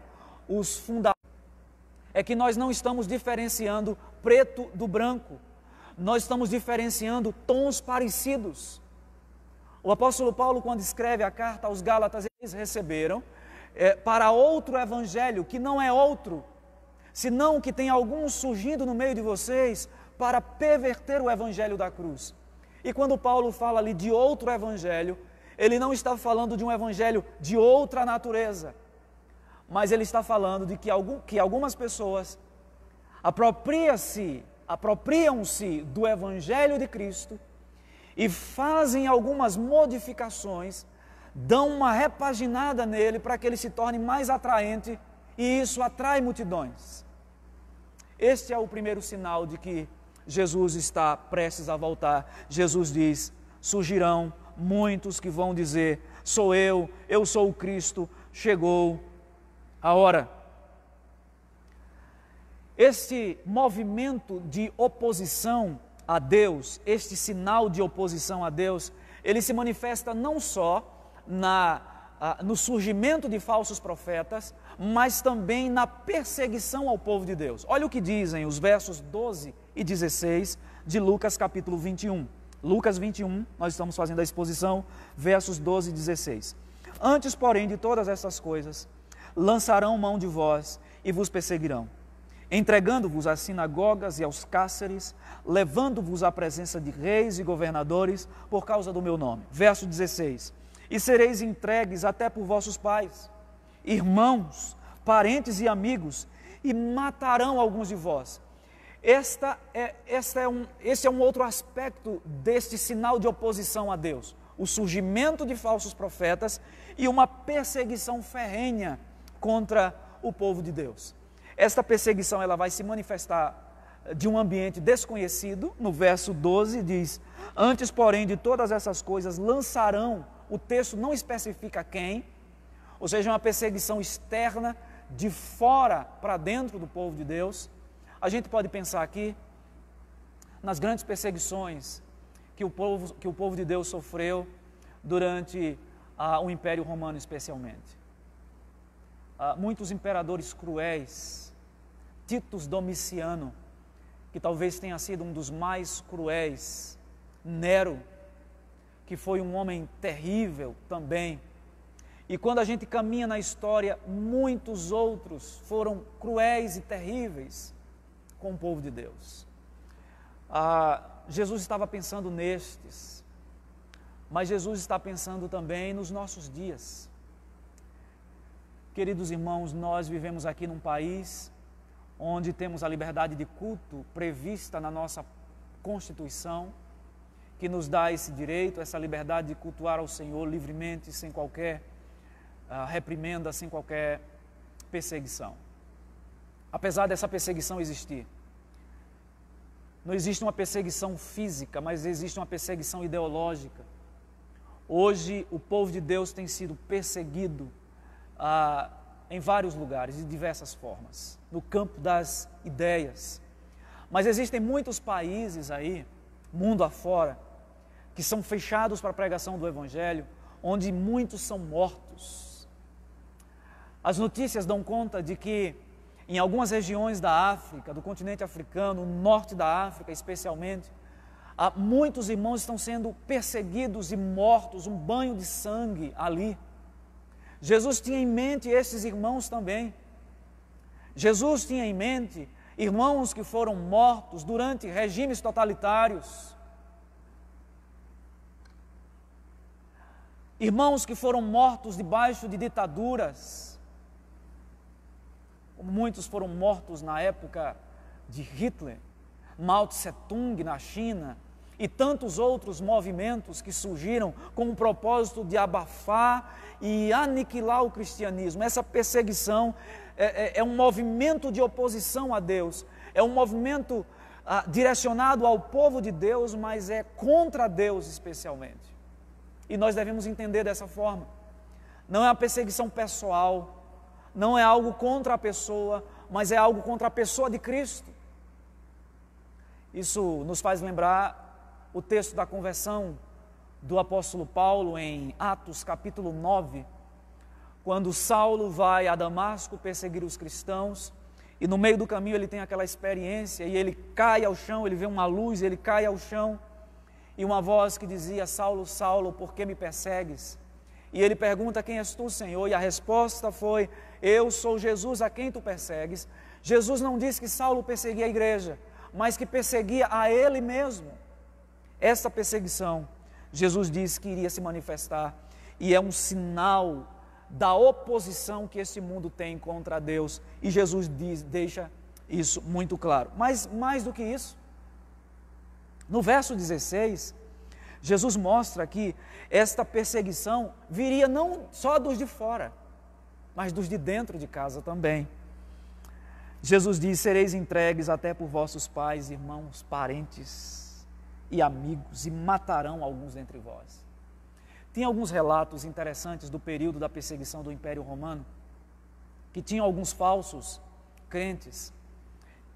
S1: os fundamentos. É que nós não estamos diferenciando preto do branco, nós estamos diferenciando tons parecidos. O apóstolo Paulo, quando escreve a carta aos Gálatas, eles receberam para outro evangelho, que não é outro, senão que tem alguns surgindo no meio de vocês para perverter o evangelho da cruz. E quando Paulo fala ali de outro evangelho, ele não está falando de um evangelho de outra natureza, mas ele está falando de que algumas pessoas apropriam-se do evangelho de Cristo e fazem algumas modificações, dão uma repaginada nele para que ele se torne mais atraente, e isso atrai multidões. Este é o primeiro sinal de que Jesus está prestes a voltar. Jesus diz: surgirão muitos que vão dizer: sou eu sou o Cristo, chegou a hora. Este movimento de oposição a Deus, este sinal de oposição a Deus, ele se manifesta não só no surgimento de falsos profetas, mas também na perseguição ao povo de Deus. Olha o que dizem os versos 12 e 16 de Lucas capítulo 21. Lucas 21, nós estamos fazendo a exposição, versos 12 e 16. Antes, porém, de todas essas coisas, lançarão mão de vós e vos perseguirão, entregando-vos às sinagogas e aos cárceres, levando-vos à presença de reis e governadores por causa do meu nome. Verso 16. E sereis entregues até por vossos pais, irmãos, parentes e amigos, e matarão alguns de vós. Esse é um outro aspecto deste sinal de oposição a Deus, o surgimento de falsos profetas e uma perseguição ferrenha contra o povo de Deus. Esta perseguição ela vai se manifestar de um ambiente desconhecido. No verso 12 diz: antes, porém, de todas essas coisas lançarão, o texto não especifica quem, ou seja, uma perseguição externa, de fora para dentro do povo de Deus. A gente pode pensar aqui nas grandes perseguições que o povo de Deus sofreu durante o Império Romano especialmente. Muitos imperadores cruéis, Titus Domiciano, que talvez tenha sido um dos mais cruéis, Nero, que foi um homem terrível também. E quando a gente caminha na história, muitos outros foram cruéis e terríveis com o povo de Deus. Jesus estava pensando nestes, mas Jesus está pensando também nos nossos dias. Queridos irmãos, nós vivemos aqui num país onde temos a liberdade de culto prevista na nossa Constituição, que nos dá esse direito, essa liberdade de cultuar ao Senhor livremente, sem qualquer reprimenda, sem qualquer perseguição. Apesar dessa perseguição existir, não existe uma perseguição física, mas existe uma perseguição ideológica. Hoje o povo de Deus tem sido perseguido em vários lugares, de diversas formas, no campo das ideias. Mas existem muitos países aí, mundo afora, que são fechados para a pregação do Evangelho, onde muitos são mortos As notícias dão conta de que em algumas regiões da África, do continente africano, no norte da África especialmente, muitos irmãos estão sendo perseguidos e mortos, um banho de sangue ali. Jesus tinha em mente esses irmãos também. Jesus tinha em mente irmãos que foram mortos durante regimes totalitários. Irmãos que foram mortos debaixo de ditaduras. Muitos foram mortos na época de Hitler, Mao Tse-tung na China e tantos outros movimentos que surgiram com o propósito de abafar e aniquilar o cristianismo. Essa perseguição é um movimento de oposição a Deus, é um movimento direcionado ao povo de Deus, mas é contra Deus especialmente. E nós devemos entender dessa forma. Não é uma perseguição pessoal, não é algo contra a pessoa, mas é algo contra a pessoa de Cristo. Isso nos faz lembrar o texto da conversão do apóstolo Paulo em Atos capítulo 9, quando Saulo vai a Damasco perseguir os cristãos, e no meio do caminho ele tem aquela experiência, e ele cai ao chão, ele vê uma luz, ele cai ao chão, e uma voz que dizia: Saulo, Saulo, por que me persegues? E ele pergunta: quem és tu, Senhor? E a resposta foi: eu sou Jesus a quem tu persegues. Jesus não disse que Saulo perseguia a igreja, mas que perseguia a ele mesmo. Essa perseguição, Jesus disse que iria se manifestar, e é um sinal da oposição que esse mundo tem contra Deus, e Jesus deixa isso muito claro. Mas mais do que isso, no verso 16, Jesus mostra que esta perseguição viria não só dos de fora, mas dos de dentro de casa também. Jesus diz: sereis entregues até por vossos pais, irmãos, parentes e amigos, e matarão alguns dentre vós. Tem alguns relatos interessantes do período da perseguição do Império Romano, que tinham alguns falsos crentes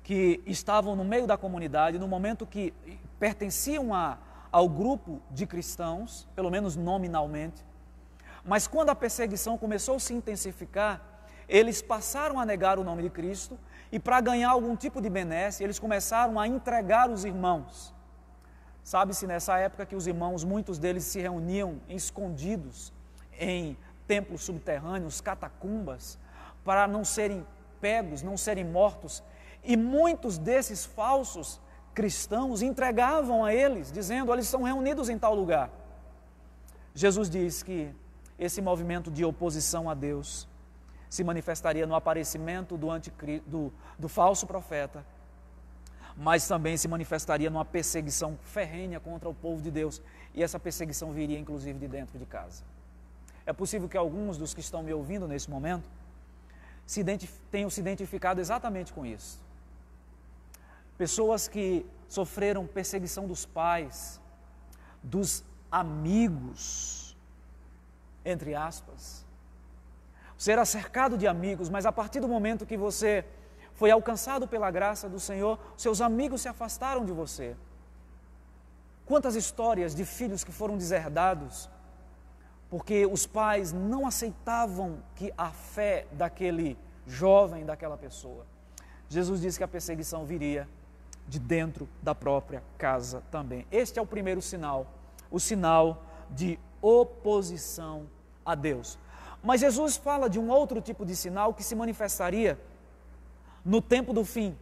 S1: que estavam no meio da comunidade, no momento que pertenciam ao grupo de cristãos, pelo menos nominalmente, mas quando a perseguição começou a se intensificar, eles passaram a negar o nome de Cristo, e para ganhar algum tipo de benesse, eles começaram a entregar os irmãos. Sabe-se nessa época que os irmãos, muitos deles se reuniam escondidos em templos subterrâneos, catacumbas, para não serem pegos, não serem mortos, e muitos desses falsos cristãos entregavam a eles, dizendo: eles estão reunidos em tal lugar. Jesus diz que esse movimento de oposição a Deus se manifestaria no aparecimento do falso profeta, mas também se manifestaria numa perseguição ferrenha contra o povo de Deus, e essa perseguição viria inclusive de dentro de casa. É possível que alguns dos que estão me ouvindo nesse momento tenham se identificado exatamente com isso. Pessoas que sofreram perseguição dos pais, dos amigos, entre aspas. Você era cercado de amigos, mas a partir do momento que você foi alcançado pela graça do Senhor, seus amigos se afastaram de você. Quantas histórias de filhos que foram deserdados, porque os pais não aceitavam que a fé daquele jovem, daquela pessoa. Jesus disse que a perseguição viria de dentro da própria casa também. Este é o primeiro sinal, o sinal de oposição a Deus. Mas Jesus fala de um outro tipo de sinal que se manifestaria no tempo do fim.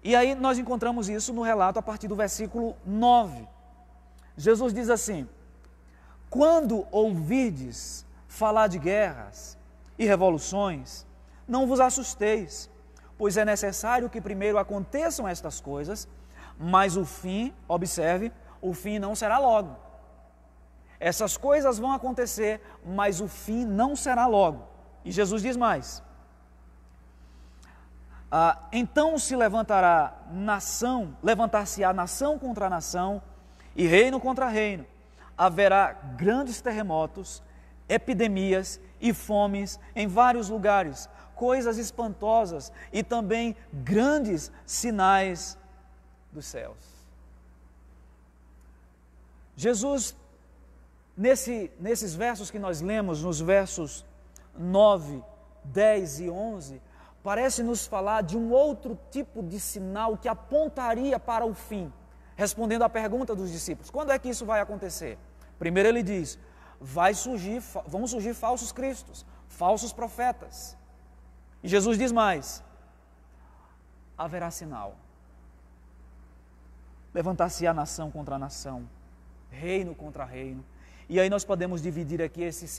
S1: E aí nós encontramos isso no relato a partir do versículo 9. Jesus diz assim: quando ouvirdes falar de guerras e revoluções, não vos assusteis, pois é necessário que primeiro aconteçam estas coisas, mas o fim, observe, o fim não será logo. Essas coisas vão acontecer, mas o fim não será logo. E Jesus diz mais: então se levantar-se-á nação contra nação e reino contra reino. Haverá grandes terremotos, epidemias e fomes em vários lugares, coisas espantosas e também grandes sinais dos céus. Jesus, nesses versos que nós lemos, nos versos 9, 10 e 11, parece nos falar de um outro tipo de sinal que apontaria para o fim, respondendo à pergunta dos discípulos. Quando é que isso vai acontecer? Primeiro ele diz, vão surgir falsos cristos, falsos profetas. E Jesus diz mais, haverá sinal. Levantar-se-á nação contra nação, reino contra reino. E aí nós podemos dividir aqui esses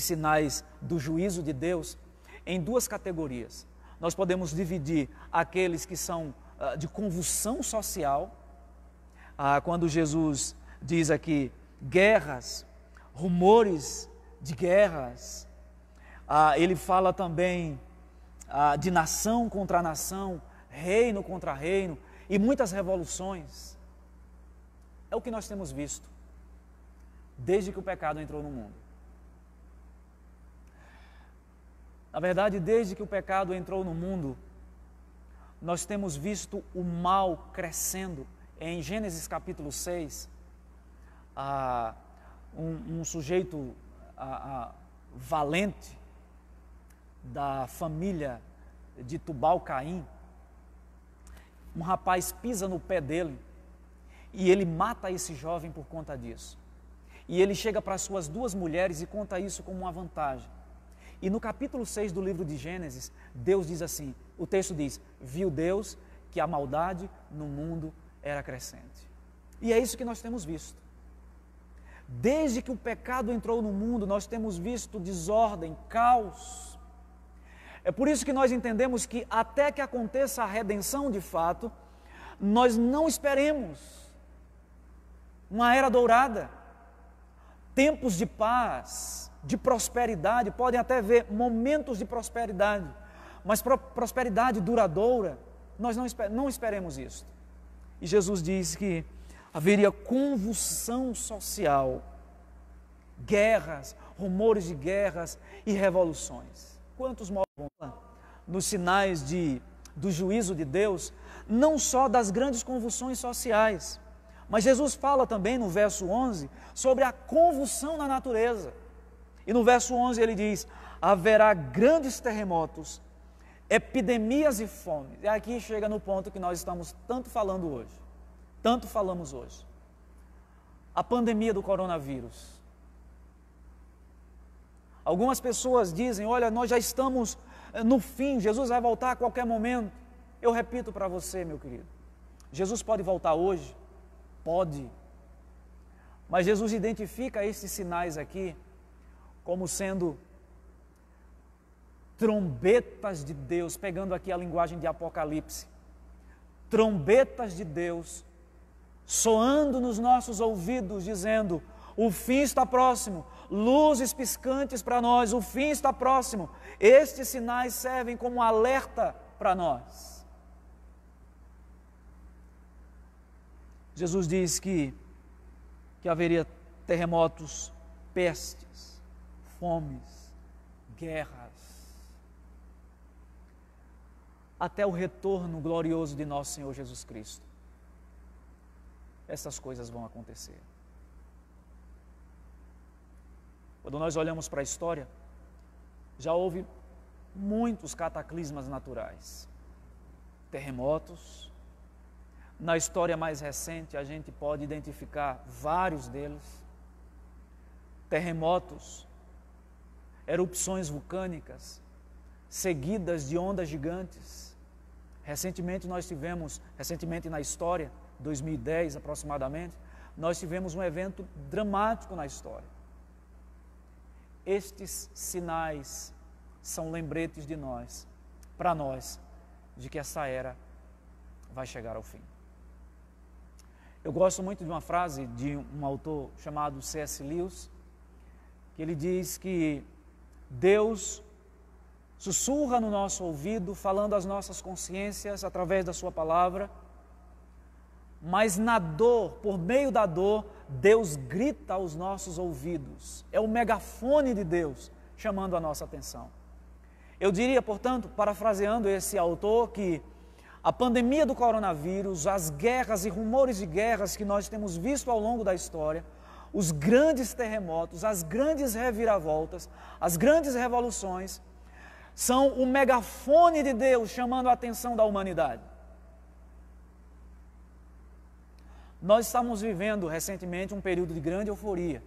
S1: sinais do juízo de Deus, em duas categorias. Nós podemos dividir aqueles que são de convulsão social, quando Jesus diz aqui guerras, rumores de guerras, ele fala também de nação contra nação, reino contra reino, e muitas revoluções. É o que nós temos visto desde que o pecado entrou no mundo. Na verdade, desde que o pecado entrou no mundo, nós temos visto o mal crescendo. Em Gênesis capítulo 6, um sujeito valente da família de Tubal-Caim, um rapaz pisa no pé dele e ele mata esse jovem por conta disso. E ele chega para as suas duas mulheres e conta isso como uma vantagem. E no capítulo 6 do livro de Gênesis, Deus diz assim, o texto diz, viu Deus que a maldade no mundo era crescente. E é isso que nós temos visto. Desde que o pecado entrou no mundo, nós temos visto desordem, caos. É por isso que nós entendemos que até que aconteça a redenção de fato, nós não esperemos uma era dourada, tempos de paz, de prosperidade, podem até ver momentos de prosperidade, mas prosperidade duradoura, nós não esperemos isso. E Jesus diz que haveria convulsão social, guerras, rumores de guerras e revoluções. Quantos morram nos sinais do juízo de Deus, não só das grandes convulsões sociais, mas Jesus fala também no verso 11 sobre a convulsão na natureza. E no verso 11 ele diz, haverá grandes terremotos, epidemias e fome. E aqui chega no ponto que nós estamos tanto falando hoje, tanto falamos hoje. A pandemia do coronavírus. Algumas pessoas dizem, olha, nós já estamos no fim, Jesus vai voltar a qualquer momento. Eu repito para você, meu querido, Jesus pode voltar hoje? Pode. Mas Jesus identifica esses sinais aqui como sendo trombetas de Deus, pegando aqui a linguagem de Apocalipse, trombetas de Deus, soando nos nossos ouvidos, dizendo, o fim está próximo, luzes piscantes para nós, o fim está próximo. Estes sinais servem como alerta para nós. Jesus diz que haveria terremotos, pestes, fomes, guerras, até o retorno glorioso de nosso Senhor Jesus Cristo. Essas coisas vão acontecer. Quando nós olhamos para a história, já houve muitos cataclismas naturais, terremotos. Na história mais recente, a gente pode identificar vários deles. Terremotos, erupções vulcânicas, seguidas de ondas gigantes. Recentemente na história, 2010 aproximadamente, nós tivemos um evento dramático na história. Estes sinais são lembretes de nós, para nós, de que essa era vai chegar ao fim. Eu gosto muito de uma frase de um autor chamado C.S. Lewis, que ele diz que Deus sussurra no nosso ouvido, falando às nossas consciências através da sua palavra, mas na dor, por meio da dor, Deus grita aos nossos ouvidos. É o megafone de Deus chamando a nossa atenção. Eu diria, portanto, parafraseando esse autor, que a pandemia do coronavírus, as guerras e rumores de guerras que nós temos visto ao longo da história, os grandes terremotos, as grandes reviravoltas, as grandes revoluções, são o megafone de Deus chamando a atenção da humanidade. Nós estamos vivendo recentemente um período de grande euforia.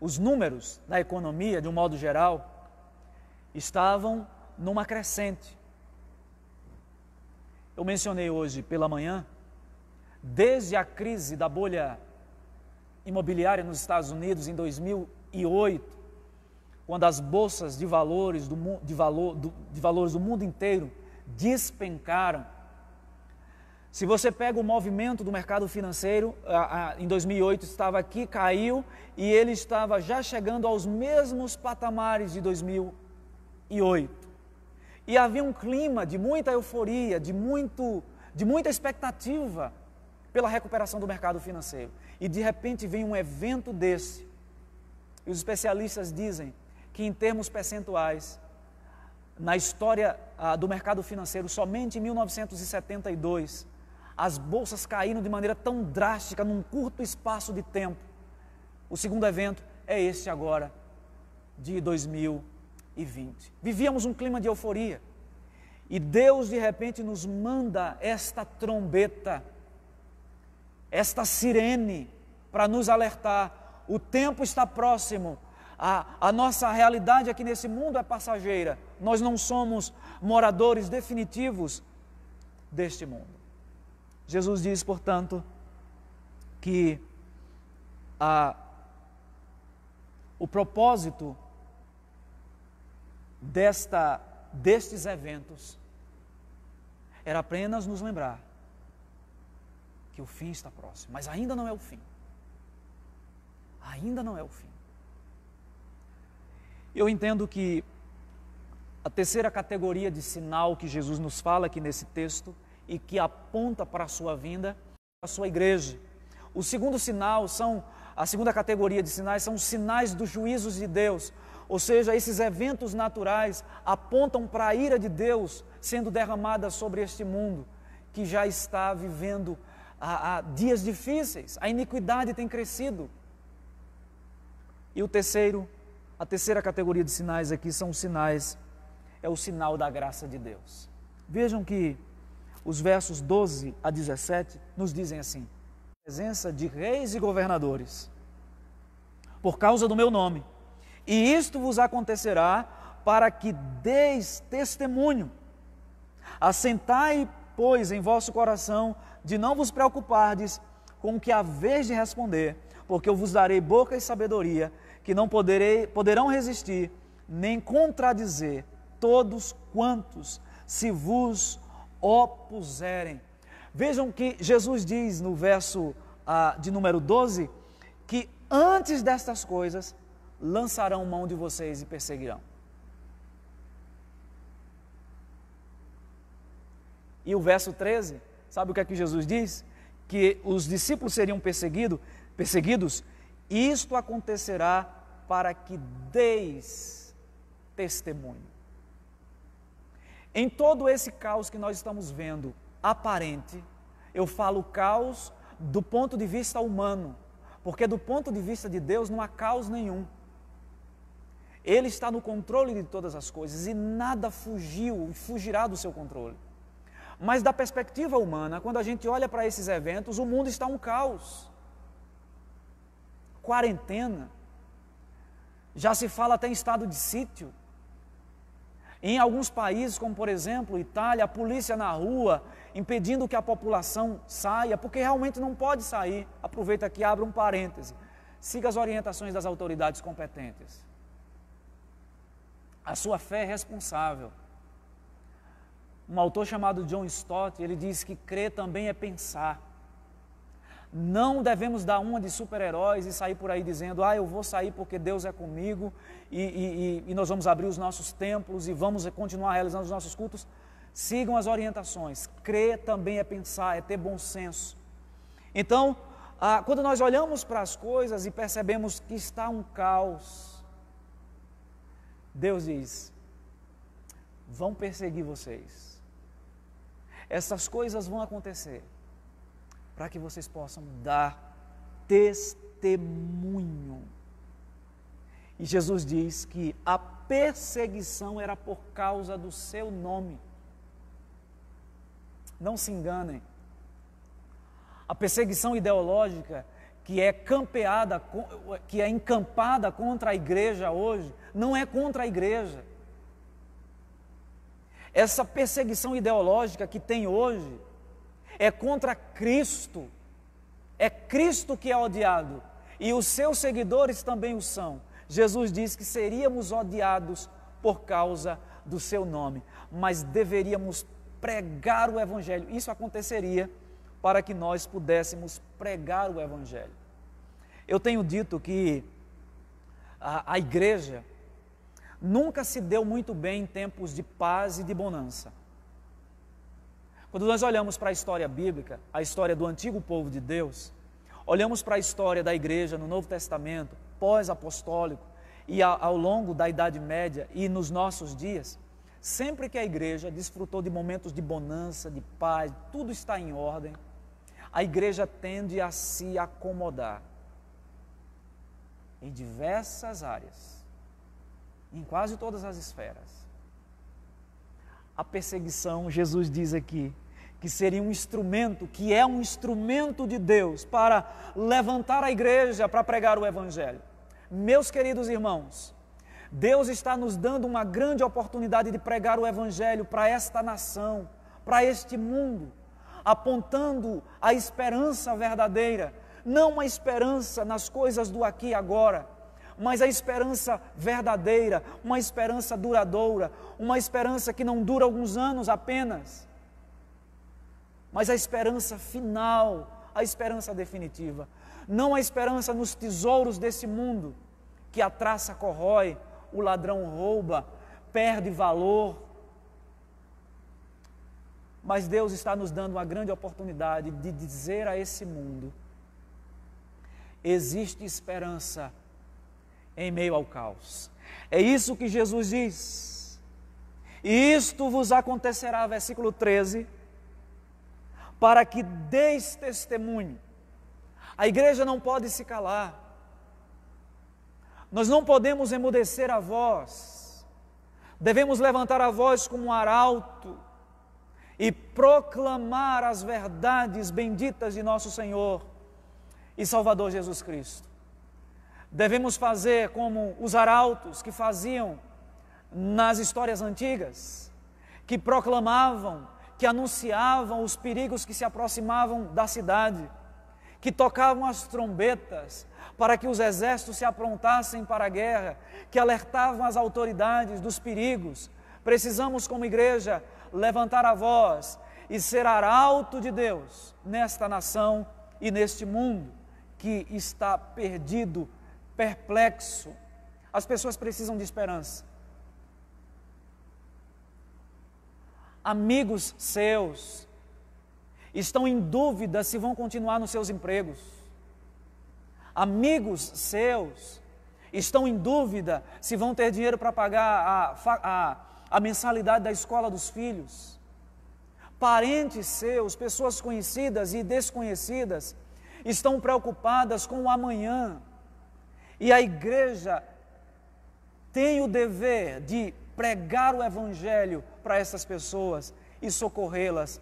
S1: Os números da economia, de um modo geral, estavam numa crescente. Eu mencionei hoje pela manhã, desde a crise da bolha imobiliária nos Estados Unidos em 2008, quando as bolsas de valores do mundo inteiro despencaram. Se você pega o movimento do mercado financeiro, em 2008 estava aqui, caiu, e ele estava já chegando aos mesmos patamares de 2008. E havia um clima de muita euforia, de muita expectativa pela recuperação do mercado financeiro. E de repente vem um evento desse. E os especialistas dizem que em termos percentuais, na história do mercado financeiro, somente em 1972, as bolsas caíram de maneira tão drástica num curto espaço de tempo. O segundo evento é este agora, de 2020. Vivíamos um clima de euforia. E Deus, de repente, nos manda esta trombeta, esta sirene, para nos alertar. O tempo está próximo. A nossa realidade aqui nesse mundo é passageira. Nós não somos moradores definitivos deste mundo. Jesus diz, portanto, que o propósito destes eventos era apenas nos lembrar que o fim está próximo, mas ainda não é o fim. Ainda não é o fim. Eu entendo que a terceira categoria de sinal que Jesus nos fala aqui nesse texto e que aponta para a sua vinda, a sua igreja. O segundo sinal a segunda categoria de sinais são os sinais dos juízos de Deus, ou seja, esses eventos naturais apontam para a ira de Deus sendo derramada sobre este mundo, que já está vivendo dias difíceis, a iniquidade tem crescido. E a terceira categoria de sinais aqui são os sinais, é o sinal da graça de Deus. Vejam que os versos 12 a 17 nos dizem assim: presença de reis e governadores, por causa do meu nome, e isto vos acontecerá para que deis testemunho. Assentai, pois, em vosso coração, de não vos preocupardes com o que haveis de responder, porque eu vos darei boca e sabedoria, que não poderão resistir, nem contradizer todos quantos se vos opuserem. Vejam que Jesus diz no verso de número 12, que antes destas coisas lançarão mão de vocês e perseguirão. E o verso 13, sabe o que é que Jesus diz? Que os discípulos seriam perseguidos, e isto acontecerá para que deis testemunho. Em todo esse caos que nós estamos vendo, aparente, eu falo caos do ponto de vista humano, porque do ponto de vista de Deus não há caos nenhum. Ele está no controle de todas as coisas e nada fugirá do seu controle. Mas da perspectiva humana, quando a gente olha para esses eventos, o mundo está um caos. Quarentena, já se fala até em estado de sítio. Em alguns países, como por exemplo Itália, a polícia na rua, impedindo que a população saia, porque realmente não pode sair. Aproveita aqui, abre um parêntese. Siga as orientações das autoridades competentes. A sua fé é responsável. Um autor chamado John Stott, ele diz que crer também é pensar. Não devemos dar uma de super-heróis e sair por aí dizendo: eu vou sair porque Deus é comigo e nós vamos abrir os nossos templos e vamos continuar realizando os nossos cultos. Sigam as orientações. Crer também é pensar, é ter bom senso. Então, quando nós olhamos para as coisas e percebemos que está um caos, Deus diz: vão perseguir vocês. Essas coisas vão acontecer. para que vocês possam dar testemunho. E Jesus diz que a perseguição era por causa do seu nome. Não se enganem. A perseguição ideológica que é encampada contra a igreja hoje, não é contra a igreja. Essa perseguição ideológica que tem hoje é contra Cristo. É Cristo que é odiado e os seus seguidores também o são. Jesus diz que seríamos odiados por causa do seu nome, mas deveríamos pregar o Evangelho. Isso aconteceria para que nós pudéssemos pregar o Evangelho. Eu tenho dito que a igreja nunca se deu muito bem em tempos de paz e de bonança. Quando nós olhamos para a história bíblica, a história do antigo povo de Deus, olhamos para a história da igreja no Novo Testamento, pós-apostólico, e ao longo da Idade Média e nos nossos dias, sempre que a igreja desfrutou de momentos de bonança, de paz, tudo está em ordem, a igreja tende a se acomodar em diversas áreas, em quase todas as esferas. A perseguição, Jesus diz aqui, que seria um instrumento, que é um instrumento de Deus para levantar a igreja para pregar o Evangelho. Meus queridos irmãos, Deus está nos dando uma grande oportunidade de pregar o Evangelho para esta nação, para este mundo, apontando a esperança verdadeira, não uma esperança nas coisas do aqui e agora, mas a esperança verdadeira, uma esperança duradoura, uma esperança que não dura alguns anos apenas, mas a esperança final, a esperança definitiva. Não a esperança nos tesouros desse mundo, que a traça corrói, o ladrão rouba, perde valor. Mas Deus está nos dando uma grande oportunidade de dizer a esse mundo: existe esperança em meio ao caos. É isso que Jesus diz. E isto vos acontecerá, versículo 13, para que deis testemunho. A igreja não pode se calar. Nós não podemos emudecer a voz. Devemos levantar a voz como um arauto e proclamar as verdades benditas de nosso Senhor e Salvador Jesus Cristo. Devemos fazer como os arautos que faziam nas histórias antigas, que proclamavam, que anunciavam os perigos que se aproximavam da cidade, que tocavam as trombetas para que os exércitos se aprontassem para a guerra, que alertavam as autoridades dos perigos. Precisamos, como igreja, levantar a voz e ser arauto de Deus nesta nação e neste mundo que está perdido, perplexo. As pessoas precisam de esperança. Amigos seus estão em dúvida se vão continuar nos seus empregos. Amigos seus estão em dúvida se vão ter dinheiro para pagar a mensalidade da escola dos filhos. Parentes seus, pessoas conhecidas e desconhecidas, estão preocupadas com o amanhã. E a igreja tem o dever de pregar o Evangelho para essas pessoas e socorrê-las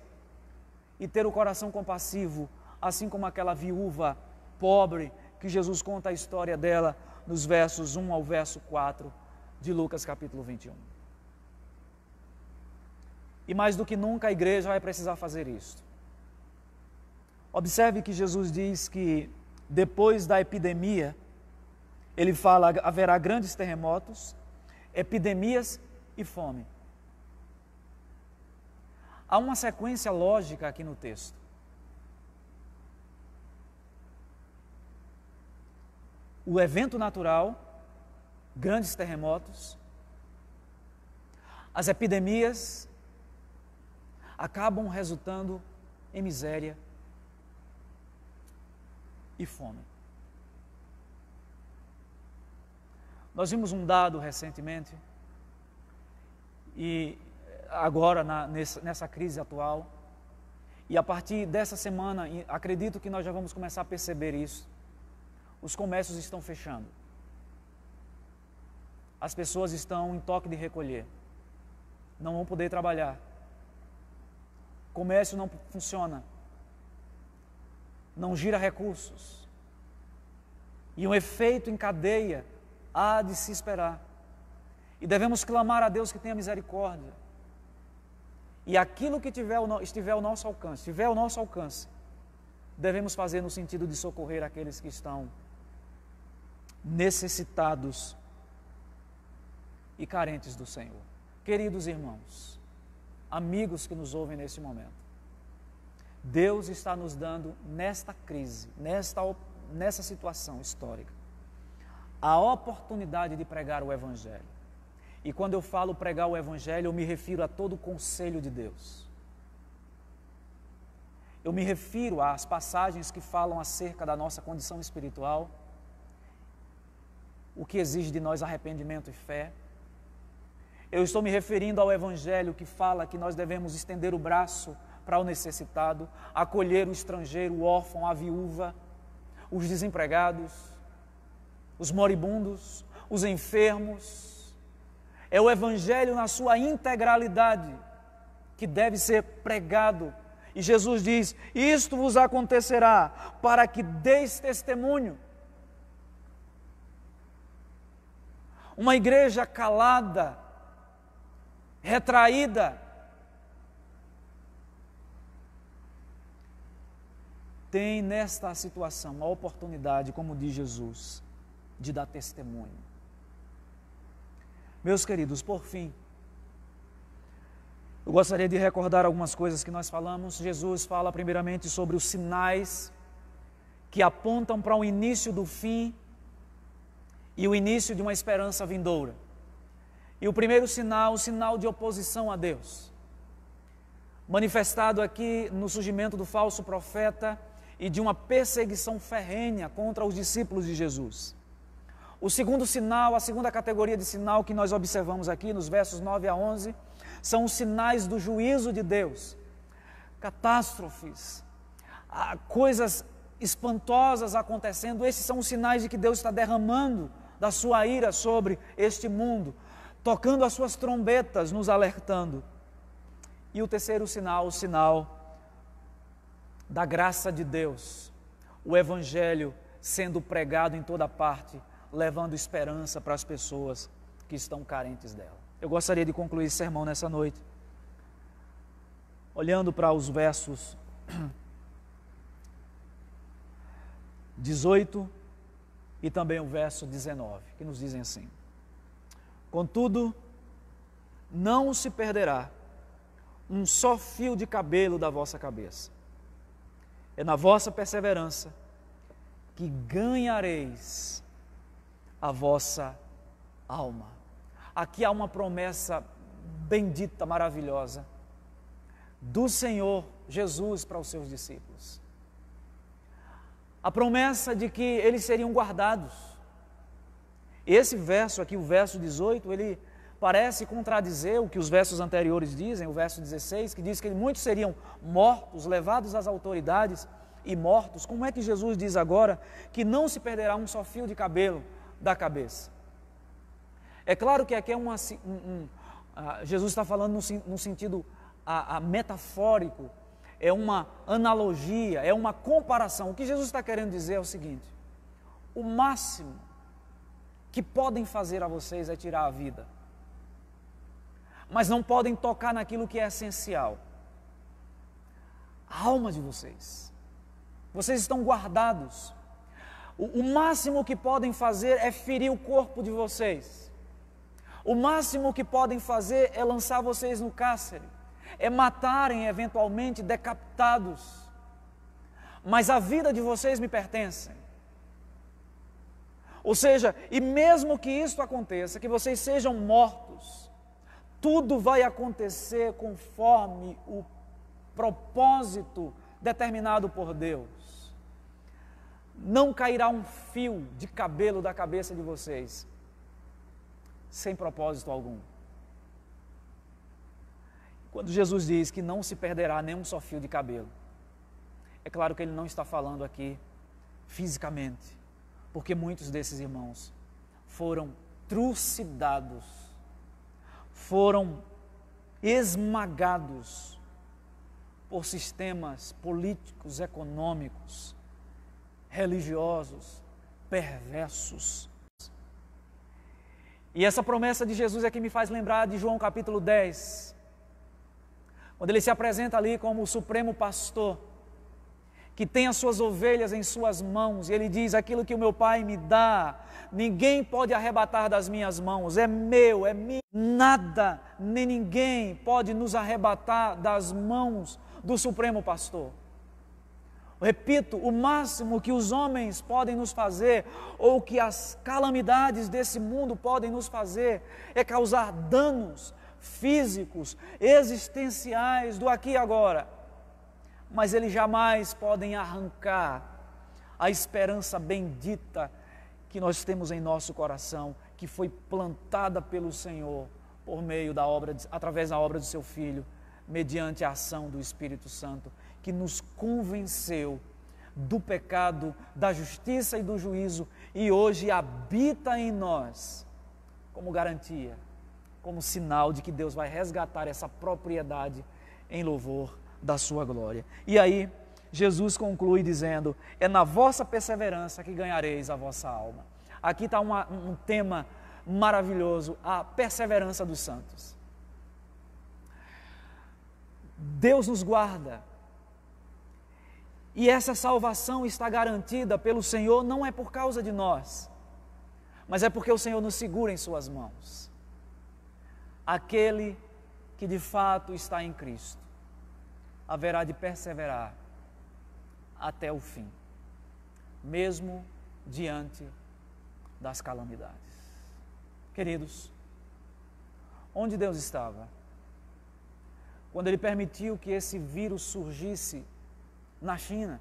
S1: e ter o coração compassivo, assim como aquela viúva pobre que Jesus conta a história dela nos versos 1 ao verso 4 de Lucas capítulo 21. E mais do que nunca a igreja vai precisar fazer isso. Observe que Jesus diz que depois da epidemia, ele fala, haverá grandes terremotos, epidemias e fome. Há uma sequência lógica aqui no texto. O evento natural, grandes terremotos, as epidemias acabam resultando em miséria e fome. Nós vimos um dado recentemente, e agora nessa crise atual, E a partir dessa semana, acredito que nós já vamos começar a perceber isso. Os comércios estão fechando. As pessoas estão em toque de recolher. Não vão poder trabalhar. O comércio não funciona. Não gira recursos. E um efeito em cadeia há de se esperar. E devemos clamar a Deus que tenha misericórdia. E aquilo que estiver ao nosso alcance, devemos fazer no sentido de socorrer aqueles que estão necessitados e carentes do Senhor. Queridos irmãos, amigos que nos ouvem neste momento, Deus está nos dando nesta crise, nessa situação histórica, a oportunidade de pregar o Evangelho. E quando eu falo pregar o Evangelho, eu me refiro a todo o conselho de Deus. Eu me refiro às passagens que falam acerca da nossa condição espiritual, o que exige de nós arrependimento e fé. Eu estou me referindo ao Evangelho que fala que nós devemos estender o braço para o necessitado, acolher o estrangeiro, o órfão, a viúva, os desempregados, os moribundos, os enfermos. É o Evangelho na sua integralidade que deve ser pregado. E Jesus diz: isto vos acontecerá para que deis testemunho. Uma igreja calada, retraída, tem nesta situação a oportunidade, como diz Jesus, de dar testemunho. Meus queridos, por fim, eu gostaria de recordar algumas coisas que nós falamos. Jesus fala primeiramente sobre os sinais que apontam para o início do fim e o início de uma esperança vindoura. E o primeiro sinal, o sinal de oposição a Deus, manifestado aqui no surgimento do falso profeta e de uma perseguição ferrenha contra os discípulos de Jesus. O segundo sinal, a segunda categoria de sinal que nós observamos aqui nos versos 9 a 11, são os sinais do juízo de Deus. Catástrofes, coisas espantosas acontecendo. Esses são os sinais de que Deus está derramando da sua ira sobre este mundo, tocando as suas trombetas, nos alertando. E o terceiro sinal, o sinal da graça de Deus, o Evangelho sendo pregado em toda parte, levando esperança para as pessoas que estão carentes dela. Eu gostaria de concluir esse sermão nessa noite, olhando para os versos 18 e também o verso 19, que nos dizem assim: contudo, não se perderá um só fio de cabelo da vossa cabeça. É na vossa perseverança que ganhareis a vossa alma. Aqui há uma promessa bendita, maravilhosa, do Senhor Jesus para os seus discípulos. A promessa de que eles seriam guardados. Esse verso aqui, o verso 18, ele parece contradizer o que os versos anteriores dizem, o verso 16, que diz que muitos seriam mortos, levados às autoridades e mortos. Como é que Jesus diz agora que não se perderá um só fio de cabelo da cabeça? É claro que aqui é Jesus está falando num sentido metafórico, é uma analogia, é uma comparação. O que Jesus está querendo dizer é o seguinte: o máximo que podem fazer a vocês é tirar a vida, mas não podem tocar naquilo que é essencial, a alma de vocês. Vocês estão guardados. O máximo que podem fazer é ferir o corpo de vocês. O máximo que podem fazer é lançar vocês no cárcere, é matarem eventualmente decapitados. Mas a vida de vocês me pertence. Ou seja, e mesmo que isto aconteça, que vocês sejam mortos, tudo vai acontecer conforme o propósito determinado por Deus. Não cairá um fio de cabelo da cabeça de vocês sem propósito algum. Quando Jesus diz que não se perderá nenhum só fio de cabelo, É claro que ele não está falando aqui fisicamente, porque muitos desses irmãos foram trucidados, foram esmagados por sistemas políticos, econômicos, religiosos, perversos. E essa promessa de Jesus é que me faz lembrar de João capítulo 10, quando ele se apresenta ali como o supremo pastor, que tem as suas ovelhas em suas mãos, e ele diz: aquilo que o meu Pai me dá, ninguém pode arrebatar das minhas mãos, é meu, é meu, nada, nem ninguém pode nos arrebatar das mãos do supremo pastor. Repito, o máximo que os homens podem nos fazer, ou que as calamidades desse mundo podem nos fazer, é causar danos físicos, existenciais do aqui e agora. Mas eles jamais podem arrancar a esperança bendita que nós temos em nosso coração, que foi plantada pelo Senhor por meio da obra, através da obra do seu Filho, mediante a ação do Espírito Santo, que nos convenceu do pecado, da justiça e do juízo, e hoje habita em nós como garantia, como sinal de que Deus vai resgatar essa propriedade em louvor da sua glória. E aí, Jesus conclui dizendo: é na vossa perseverança que ganhareis a vossa alma. Aqui está um tema maravilhoso, a perseverança dos santos. Deus nos guarda, e essa salvação está garantida pelo Senhor, não é por causa de nós, mas é porque o Senhor nos segura em suas mãos. Aquele que de fato está em Cristo haverá de perseverar até o fim, mesmo diante das calamidades. Queridos, onde Deus estava quando Ele permitiu que esse vírus surgisse na China?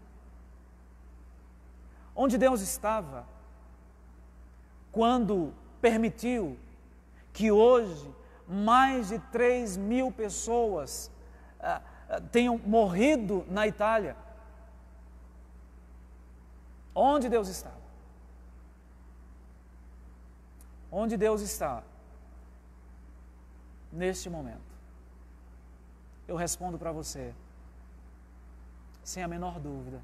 S1: Onde Deus estava quando permitiu que hoje mais de 3.000 pessoas tenham morrido na Itália? Onde Deus estava? Onde Deus está neste momento? Eu respondo para você, sem a menor dúvida,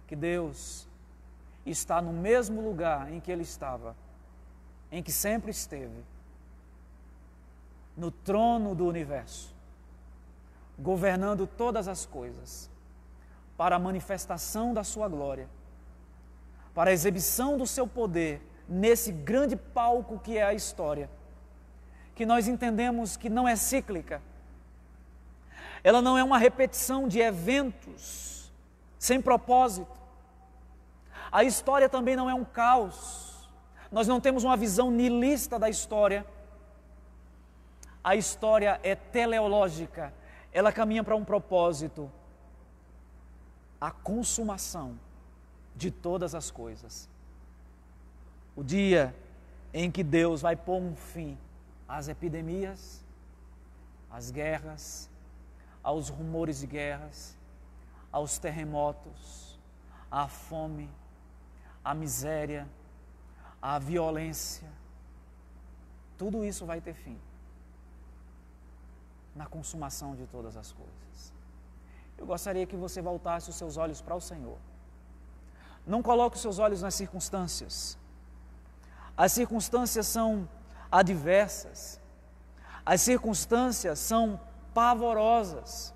S1: que Deus está no mesmo lugar em que Ele estava, em que sempre esteve, no trono do universo, governando todas as coisas, para a manifestação da sua glória, para a exibição do seu poder, nesse grande palco que é a história, que nós entendemos que não é cíclica, ela não é uma repetição de eventos sem propósito. A história também não é um caos, nós não temos uma visão nihilista da história. A história é teleológica, ela caminha para um propósito, a consumação de todas as coisas. O dia em que Deus vai pôr um fim às epidemias, às guerras, aos rumores de guerras, aos terremotos, à fome, à miséria, à violência. Tudo isso vai ter fim na consumação de todas as coisas. Eu gostaria que você voltasse os seus olhos para o Senhor. Não coloque os seus olhos nas circunstâncias. As circunstâncias são adversas, as circunstâncias são pavorosas,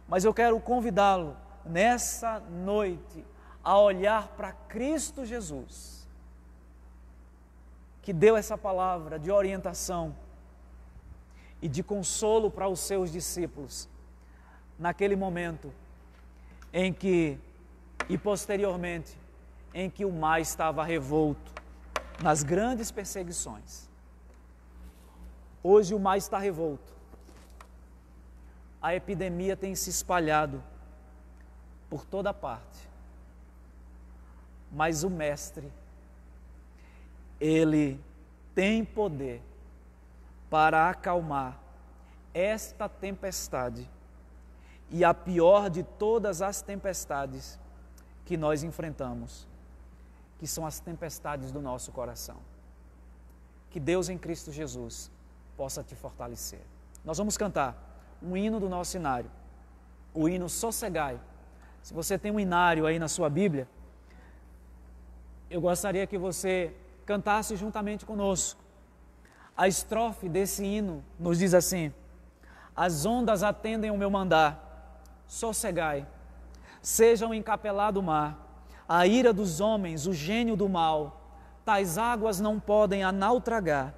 S1: mas eu quero convidá-lo nessa noite a olhar para Cristo Jesus, que deu essa palavra de orientação e de consolo para os seus discípulos, naquele momento em que, e posteriormente, em que o mar estava revolto, nas grandes perseguições. Hoje o mar está revolto. A epidemia tem se espalhado por toda parte. Mas o Mestre, Ele tem poder para acalmar esta tempestade e a pior de todas as tempestades que nós enfrentamos, que são as tempestades do nosso coração. Que Deus em Cristo Jesus possa te fortalecer. Nós vamos cantar um hino do nosso inário, o hino Sossegai. Se você tem um inário aí na sua Bíblia, eu gostaria que você cantasse juntamente conosco. A estrofe desse hino nos diz assim: as ondas atendem o meu mandar, sossegai, sejam encapelado o mar, a ira dos homens, o gênio do mal, tais águas não podem a nau tragar,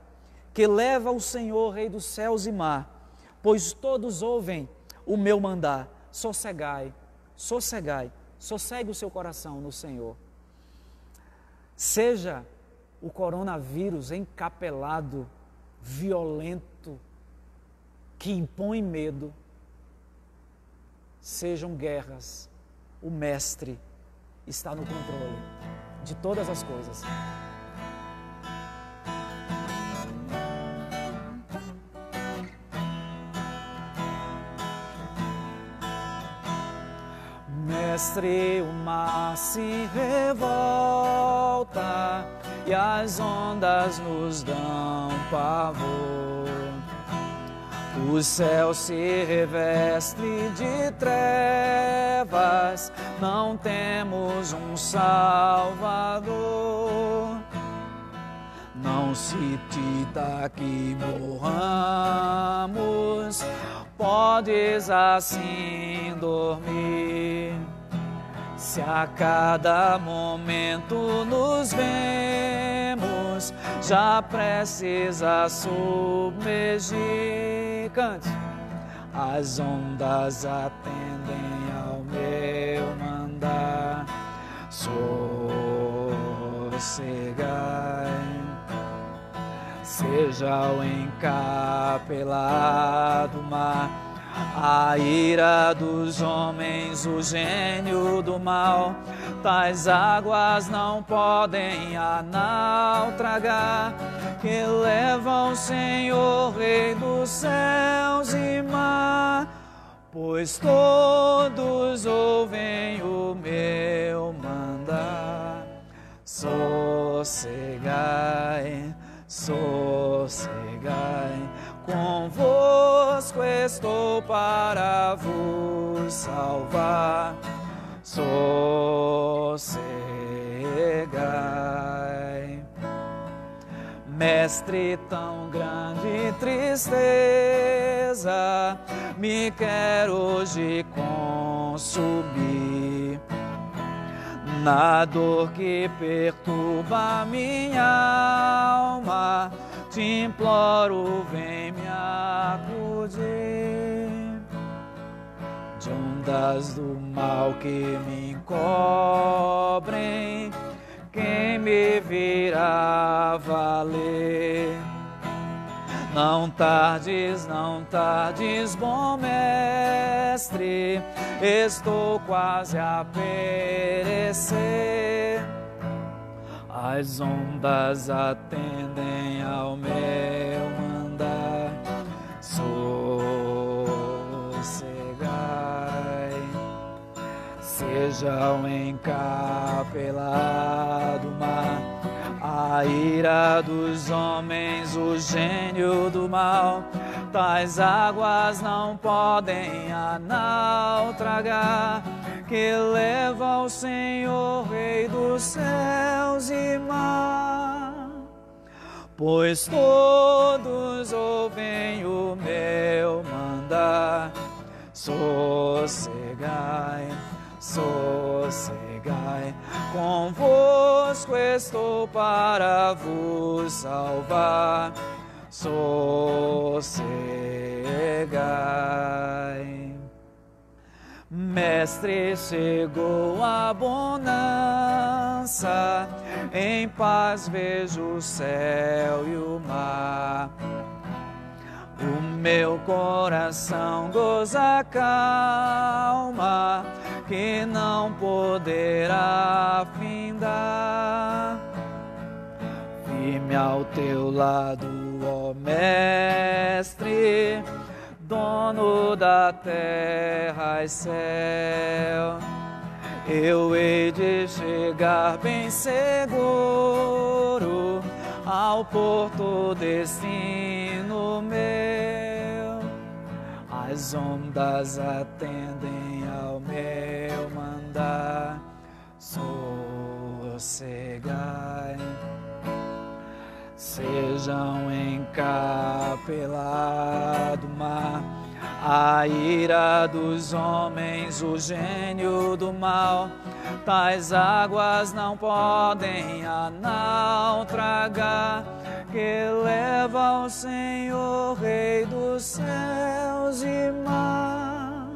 S1: que leva o Senhor, Rei dos céus e mar, pois todos ouvem o meu mandar, sossegai, sossegai, sossegue o seu coração no Senhor. Seja o coronavírus encapelado, violento, que impõe medo, sejam guerras, o Mestre está no controle de todas as coisas. Mestre, o mar se revolta e as ondas nos dão pavor. O céu se reveste de trevas, não temos um Salvador. Não se tita que morramos, podes assim dormir. Se a cada momento nos vemos, já prestes a submergir. Cante. As ondas atendem ao meu mandar, sossegai. Seja o encapelado mar, a ira dos homens, o gênio do mal, tais águas não podem a nau tragar, que levam o Senhor, Rei dos céus e mar, pois todos ouvem o meu mandar. Sossegai, sossegai, convosco estou para vos salvar. Sossegai. Mestre, tão grande tristeza me quer hoje consumir. Na dor que perturba minha alma, te imploro, vem me acudir. De ondas do mal que me encobrem, quem me virá valer? Não tardes, bom mestre, estou quase a perecer. As ondas atendem ao meu mandar, sossegai. Seja o encapelado mar, a ira dos homens, o gênio do mal, tais águas não podem a nau tragar, que leva o Senhor, Rei dos céus e mar. Pois todos ouvem o meu mandar, sossegai, sossegai, convosco estou para vos salvar. Sossegai. Mestre, chegou a bonança, em paz vejo o céu e o mar. O meu coração goza calma, que não poderá findar. Firme ao teu lado, ó Mestre, dono da terra e céu. Eu hei de chegar bem seguro ao porto destino meu. As ondas atendem ao meu mandar. Sossegai, sejam encapelado mar, a ira dos homens, o gênio do mal. Tais águas não podem a naufragar, que leva o Senhor, Rei dos céus e mar.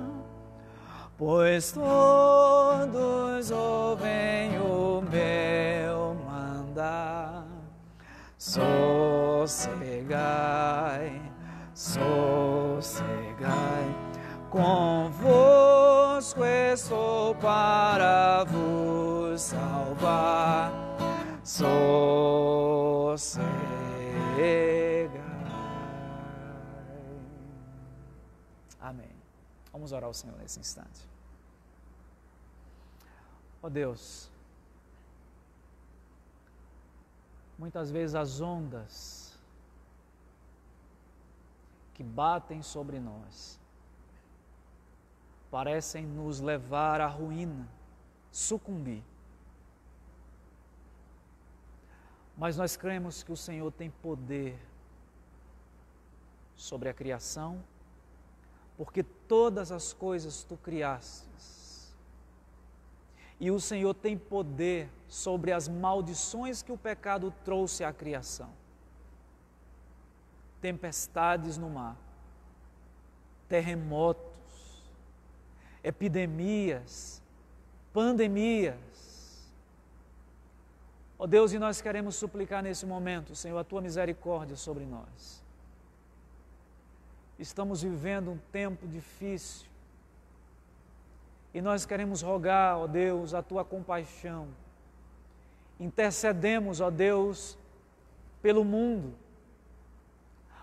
S1: Pois todos ouvem o meu mandar. Sossegai, sossegai, convosco estou para vos salvar. Sossegai. Amém. Vamos orar ao Senhor nesse instante. Ó Deus, muitas vezes as ondas que batem sobre nós parecem nos levar à ruína, sucumbir. Mas nós cremos que o Senhor tem poder sobre a criação, porque todas as coisas tu criastes. E o Senhor tem poder sobre as maldições que o pecado trouxe à criação. Tempestades no mar, terremotos, epidemias, pandemias. Ó Deus, e nós queremos suplicar nesse momento, Senhor, a Tua misericórdia sobre nós. Estamos vivendo um tempo difícil. E nós queremos rogar, ó Deus, a Tua compaixão. Intercedemos, ó Deus, pelo mundo.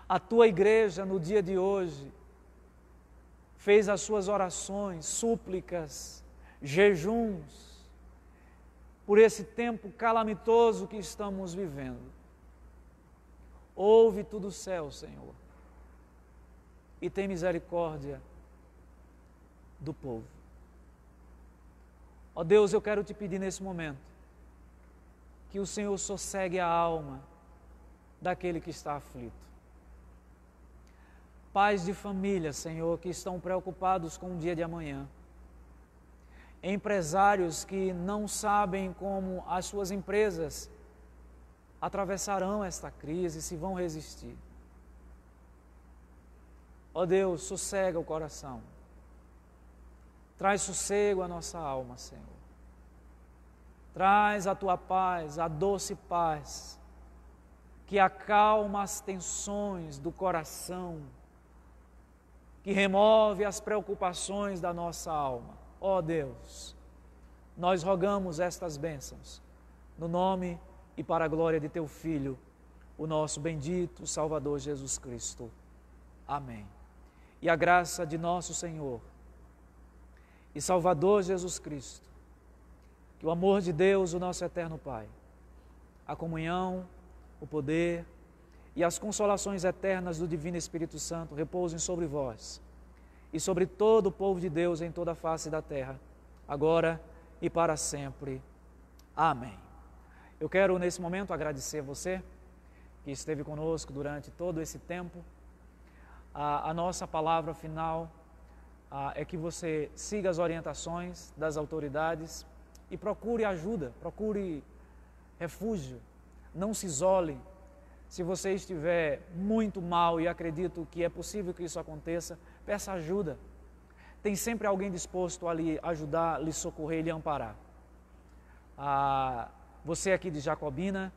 S1: A Tua igreja, no dia de hoje, fez as suas orações, súplicas, jejuns, por esse tempo calamitoso que estamos vivendo. Ouve tudo o céu, Senhor, e tem misericórdia do povo. Ó Deus, eu quero te pedir nesse momento que o Senhor sossegue a alma daquele que está aflito. Pais de família, Senhor, que estão preocupados com o dia de amanhã. Empresários que não sabem como as suas empresas atravessarão esta crise, se vão resistir. Ó Deus, sossega o coração. Traz sossego à nossa alma, Senhor. Traz a Tua paz, a doce paz, que acalma as tensões do coração, que remove as preocupações da nossa alma. Ó Deus, nós rogamos estas bênçãos, no nome e para a glória de Teu Filho, o nosso bendito Salvador Jesus Cristo. Amém. E a graça de nosso Senhor e Salvador Jesus Cristo, que o amor de Deus, o nosso eterno Pai, a comunhão, o poder e as consolações eternas do Divino Espírito Santo repousem sobre vós e sobre todo o povo de Deus em toda a face da terra, agora e para sempre. Amém. Eu quero nesse momento agradecer a você que esteve conosco durante todo esse tempo. A nossa palavra final é que você siga as orientações das autoridades e procure ajuda, procure refúgio, não se isole. Se você estiver muito mal, e acredito que é possível que isso aconteça, peça ajuda. Tem sempre alguém disposto a lhe ajudar, lhe socorrer, lhe amparar. Você aqui de Jacobina,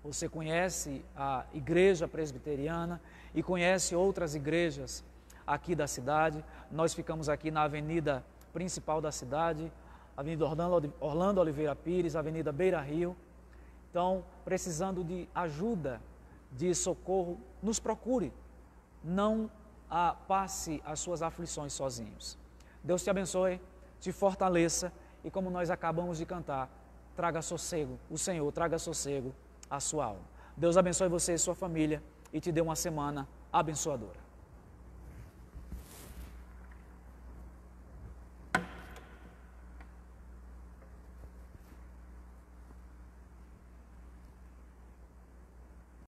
S1: você conhece a igreja presbiteriana e conhece outras igrejas aqui da cidade. Nós ficamos aqui na avenida principal da cidade, Avenida Orlando Oliveira Pires, Avenida Beira Rio. Então, precisando de ajuda, de socorro, nos procure. Não passe as suas aflições sozinhos. Deus te abençoe, te fortaleça e, como nós acabamos de cantar, traga sossego, o Senhor traga sossego à sua alma. Deus abençoe você e sua família e te dê uma semana abençoadora.